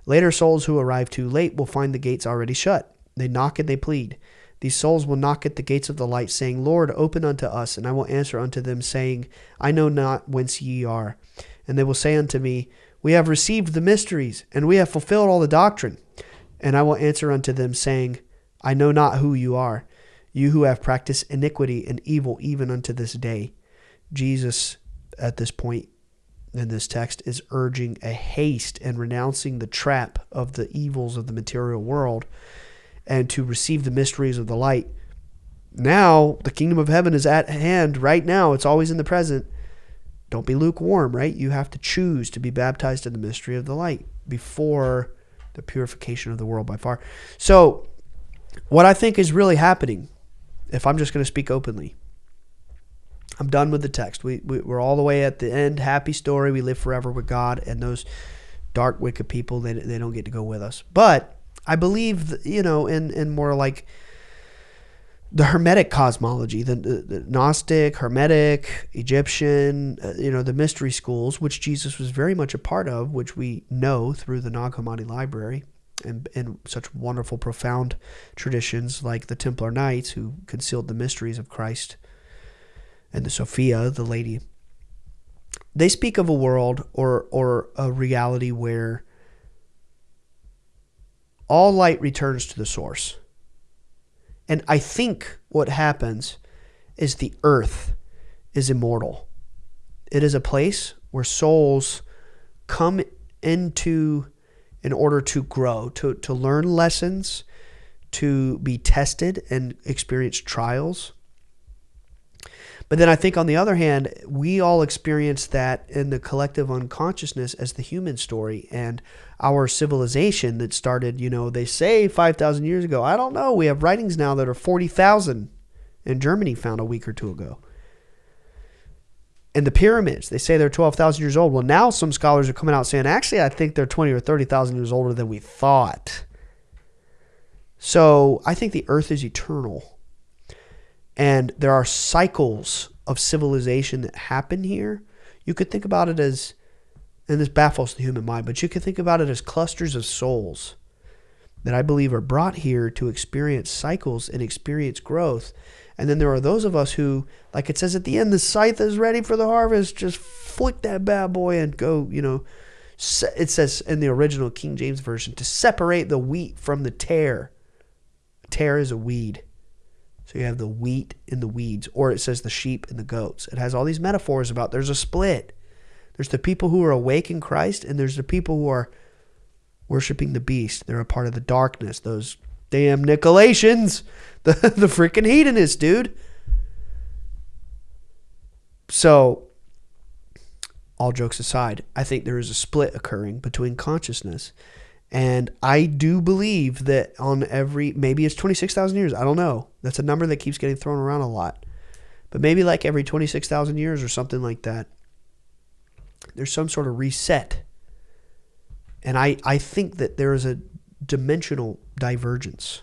Later souls who arrive too late will find the gates already shut. They knock and they plead. These souls will knock at the gates of the light, saying, Lord, open unto us. And I will answer unto them, saying, I know not whence ye are. And they will say unto me, We have received the mysteries, and we have fulfilled all the doctrine. And I will answer unto them, saying, I know not who you are, you who have practiced iniquity and evil even unto this day. Jesus, at this point in this text, is urging a haste and renouncing the trap of the evils of the material world, and to receive the mysteries of the light. Now, the kingdom of heaven is at hand right now. It's always in the present. Don't be lukewarm, right? You have to choose to be baptized in the mystery of the light before the purification of the world by fire. So, what I think is really happening, if I'm just going to speak openly, I'm done with the text. We're all the way at the end. Happy story. We live forever with God, and those dark, wicked people, they don't get to go with us. But I believe, in more like the Hermetic cosmology, the Gnostic, Hermetic, Egyptian, the mystery schools, which Jesus was very much a part of, which we know through the Nag Hammadi library and such wonderful, profound traditions like the Templar Knights who concealed the mysteries of Christ, and the Sophia, the lady. They speak of a world or a reality where all light returns to the source. And I think what happens is the earth is immortal. It is a place where souls come into in order to grow, to learn lessons, to be tested and experience trials. But then I think on the other hand, we all experience that in the collective unconsciousness as the human story, and our civilization that started, they say 5,000 years ago. I don't know. We have writings now that are 40,000 in Germany found a week or two ago. And the pyramids, they say they're 12,000 years old. Well, now some scholars are coming out saying, actually, I think they're 20 or 30,000 years older than we thought. So I think the earth is eternal. And there are cycles of civilization that happen here. You could think about it as, and this baffles the human mind, but you could think about it as clusters of souls that I believe are brought here to experience cycles and experience growth. And then there are those of us who, like it says at the end, the scythe is ready for the harvest. Just flick that bad boy and go, it says in the original King James Version, to separate the wheat from the tare. Tare is a weed. So you have the wheat and the weeds, or it says the sheep and the goats. It has all these metaphors about there's a split. There's the people who are awake in Christ, and there's the people who are worshiping the beast. They're a part of the darkness. Those damn Nicolaitans, the freaking hedonists, dude. So, all jokes aside, I think there is a split occurring between consciousness. And I do believe that on every, maybe it's 26,000 years, I don't know. That's a number that keeps getting thrown around a lot. But maybe like every 26,000 years or something like that, there's some sort of reset. And I think that there is a dimensional divergence.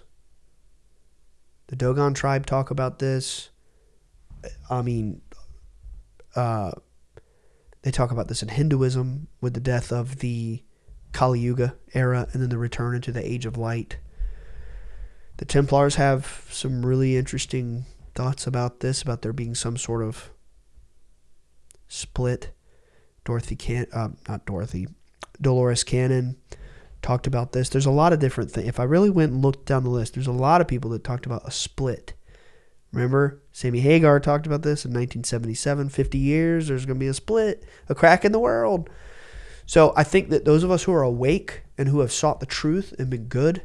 The Dogon tribe talk about this. I mean, they talk about this in Hinduism with the death of the Kali Yuga era and then the return into the Age of Light. The Templars have some really interesting thoughts about this, about there being some sort of split. Dolores Cannon talked about this. There's a lot of different things. If I really went and looked down the list, there's a lot of people that talked about a split. Remember, Sammy Hagar talked about this in 1977. 50 years, there's going to be a split, a crack in the world. So I think that those of us who are awake and who have sought the truth and been good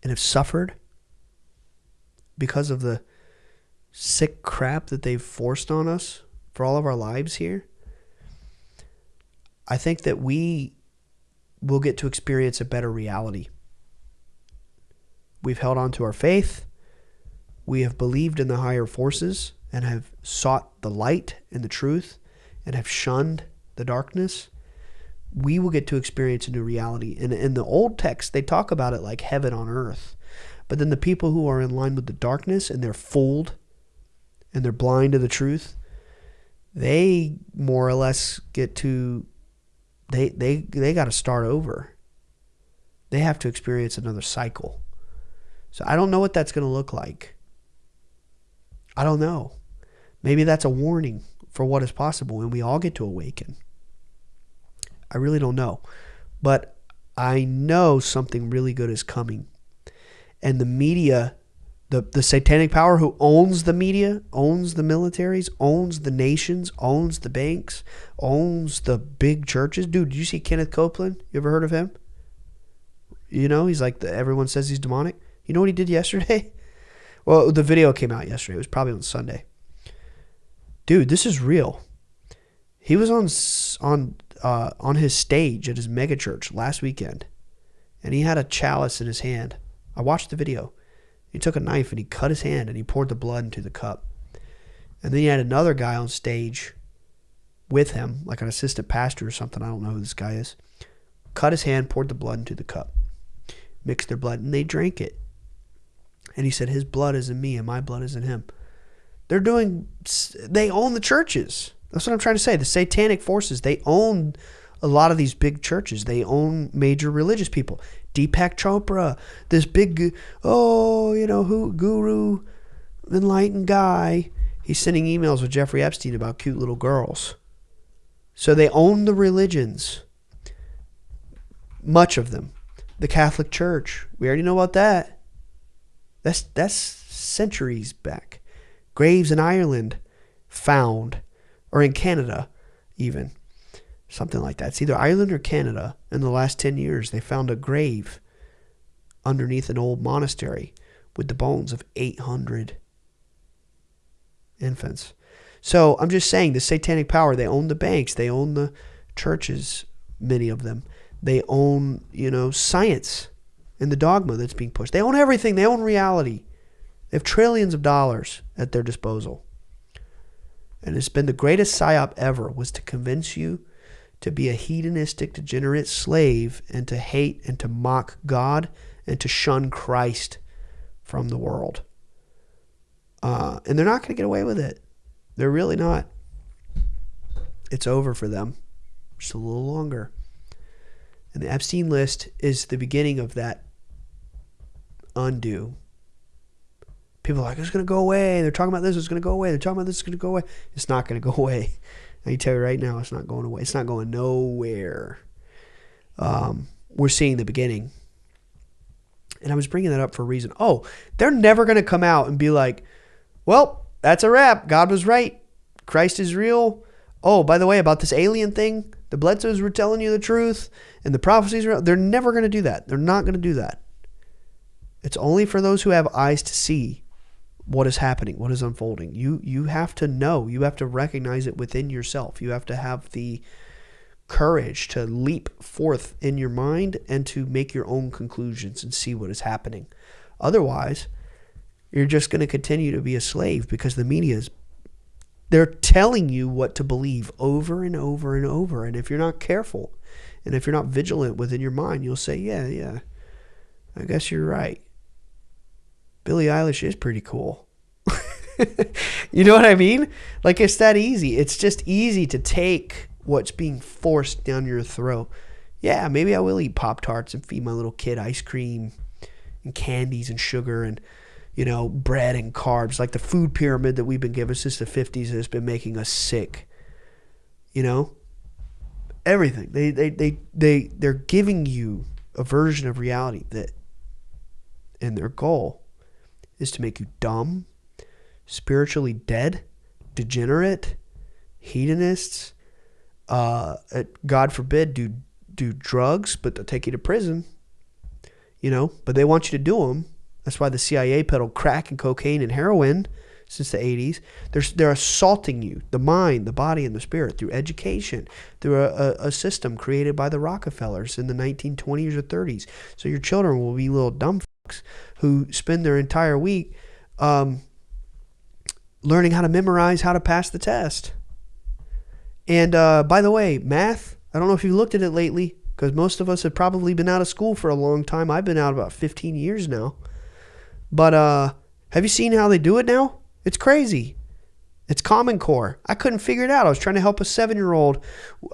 and have suffered because of the sick crap that they've forced on us for all of our lives here, I think that we will get to experience a better reality. We've held on to our faith. We have believed in the higher forces and have sought the light and the truth and have shunned the darkness. We will get to experience a new reality. And in the old text, they talk about it like heaven on earth. But then the people who are in line with the darkness and they're fooled and they're blind to the truth, they more or less get to, they got to start over. They have to experience another cycle. So I don't know what that's going to look like. I don't know. Maybe that's a warning for what is possible and we all get to awaken. I really don't know. But I know something really good is coming. And the media, the satanic power who owns the media, owns the militaries, owns the nations, owns the banks, owns the big churches. Dude, did you see Kenneth Copeland? You ever heard of him? You know, he's like, everyone says he's demonic. You know what he did yesterday? Well, the video came out yesterday. It was probably on Sunday. Dude, this is real. He was on his stage at his mega church last weekend, and he had a chalice in his hand. I watched the video. He took a knife and he cut his hand and he poured the blood into the cup. And then he had another guy on stage with him, like an assistant pastor or something. I don't know who this guy is. Cut his hand, poured the blood into the cup, mixed their blood, and they drank it. And he said, his blood is in me and my blood is in him. They own the churches. That's what I'm trying to say. The satanic forces, they own a lot of these big churches. They own major religious people. Deepak Chopra, this big, guru, enlightened guy. He's sending emails with Jeffrey Epstein about cute little girls. So they own the religions. Much of them. The Catholic Church. We already know about that. That's centuries back. Graves in Ireland found, or in Canada even, something like that. It's either Ireland or Canada. In the last 10 years, they found a grave underneath an old monastery with the bones of 800 infants. So I'm just saying, the satanic power, they own the banks, they own the churches, many of them. They own, science and the dogma that's being pushed. They own everything. They own reality. They have trillions of dollars at their disposal. And it's been the greatest psyop ever, was to convince you to be a hedonistic, degenerate slave and to hate and to mock God and to shun Christ from the world. And they're not going to get away with it. They're really not. It's over for them. Just a little longer. And the Epstein list is the beginning of that undo. People are like, it's going to go away. They're talking about this, it's going to go away. They're talking about this, it's going to go away. It's not going to go away. I can tell you right now, it's not going away. It's not going nowhere. We're seeing the beginning. And I was bringing that up for a reason. Oh, they're never going to come out and be like, well, that's a wrap. God was right. Christ is real. Oh, by the way, about this alien thing, the Bledsoes were telling you the truth and the prophecies were... They're never going to do that. They're not going to do that. It's only for those who have eyes to see what is happening, what is unfolding. You have to know. You have to recognize it within yourself. You have to have the courage to leap forth in your mind and to make your own conclusions and see what is happening. Otherwise, you're just going to continue to be a slave because the media is... They're telling you what to believe over and over and over. And if you're not careful and if you're not vigilant within your mind, you'll say, yeah, I guess you're right. Billie Eilish is pretty cool. You know what I mean? Like, it's that easy. It's just easy to take what's being forced down your throat. Yeah, maybe I will eat Pop-Tarts and feed my little kid ice cream and candies and sugar and, bread and carbs. Like the food pyramid that we've been given since the 50s has been making us sick. Everything. They're giving you a version of reality that, and their goal is to make you dumb, spiritually dead, degenerate, hedonists, God forbid, do drugs, but they'll take you to prison, but they want you to do them. That's why the CIA peddled crack and cocaine and heroin since the 80s. They're assaulting you, the mind, the body, and the spirit through education, through a system created by the Rockefellers in the 1920s or 30s. So your children will be little dumb fucks who spend their entire week learning how to memorize, how to pass the test. And by the way, math, I don't know if you've looked at it lately, because most of us have probably been out of school for a long time. I've been out about 15 years now. But have you seen how they do it now? It's crazy. It's Common Core. I couldn't figure it out. I was trying to help a 7-year-old.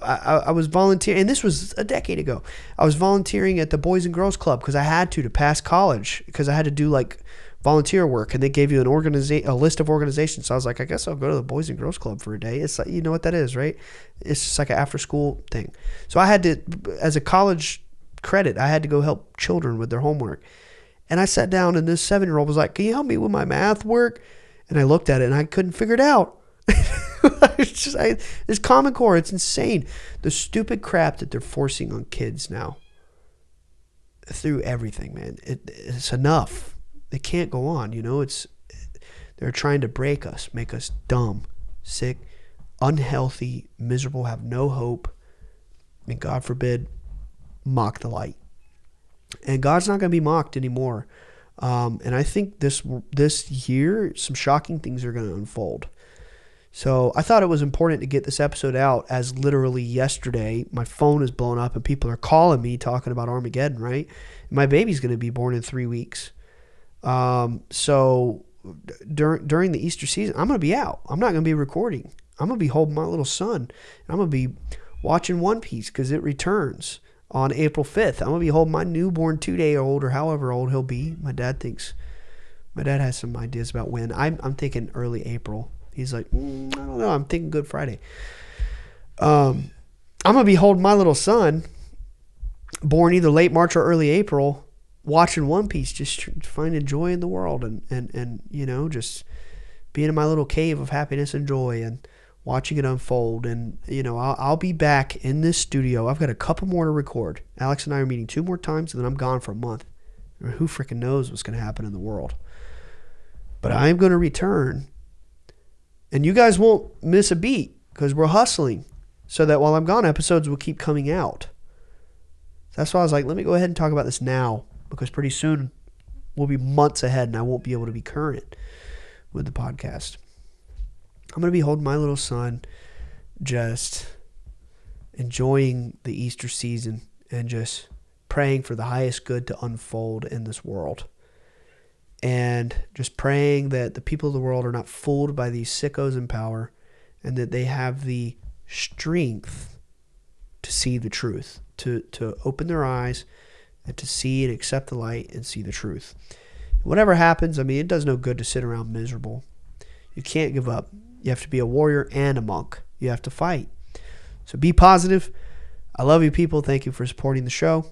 I was volunteering, and this was a decade ago. I was volunteering at the Boys and Girls Club because I had to pass college, because I had to do like volunteer work, and they gave you a list of organizations. So I was like, I guess I'll go to the Boys and Girls Club for a day. It's like, you know what that is, right? It's just like an after school thing. So I had to, as a college credit, I had to go help children with their homework. And I sat down, and this 7-year-old was like, can you help me with my math work? And I looked at it, and I couldn't figure it out. It's Common Core. It's insane. The stupid crap that they're forcing on kids now through everything, man. It's enough. They can't go on. They're trying to break us, make us dumb, sick, unhealthy, miserable, have no hope, and God forbid, mock the light. And God's not going to be mocked anymore. And I think this year, some shocking things are going to unfold. So I thought it was important to get this episode out, as literally yesterday, my phone is blowing up and people are calling me talking about Armageddon, right? My baby's going to be born in 3 weeks. So during the Easter season, I'm going to be out. I'm not going to be recording. I'm going to be holding my little son. And I'm going to be watching One Piece because it returns on April 5th. I'm going to be holding my newborn 2-day-old, or however old he'll be. My dad has some ideas about when. I'm thinking early April. He's like, I don't know. I'm thinking Good Friday. I'm going to be holding my little son, born either late March or early April, watching One Piece, just finding joy in the world and just being in my little cave of happiness and joy and watching it unfold. And, I'll be back in this studio. I've got a couple more to record. Alex and I are meeting 2 more times, and then I'm gone for a month. Who freaking knows what's going to happen in the world. But I'm going to return, and you guys won't miss a beat because we're hustling so that while I'm gone, episodes will keep coming out. That's why I was like, let me go ahead and talk about this now, because pretty soon we'll be months ahead and I won't be able to be current with the podcast. I'm going to be holding my little son, just enjoying the Easter season and just praying for the highest good to unfold in this world. And just praying that the people of the world are not fooled by these sickos in power, and that they have the strength to see the truth, to open their eyes and to see and accept the light and see the truth. Whatever happens, it does no good to sit around miserable. You can't give up. You have to be a warrior and a monk. You have to fight. So be positive. I love you people. Thank you for supporting the show.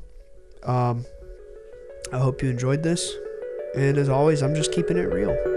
I hope you enjoyed this. And as always, I'm just keeping it real.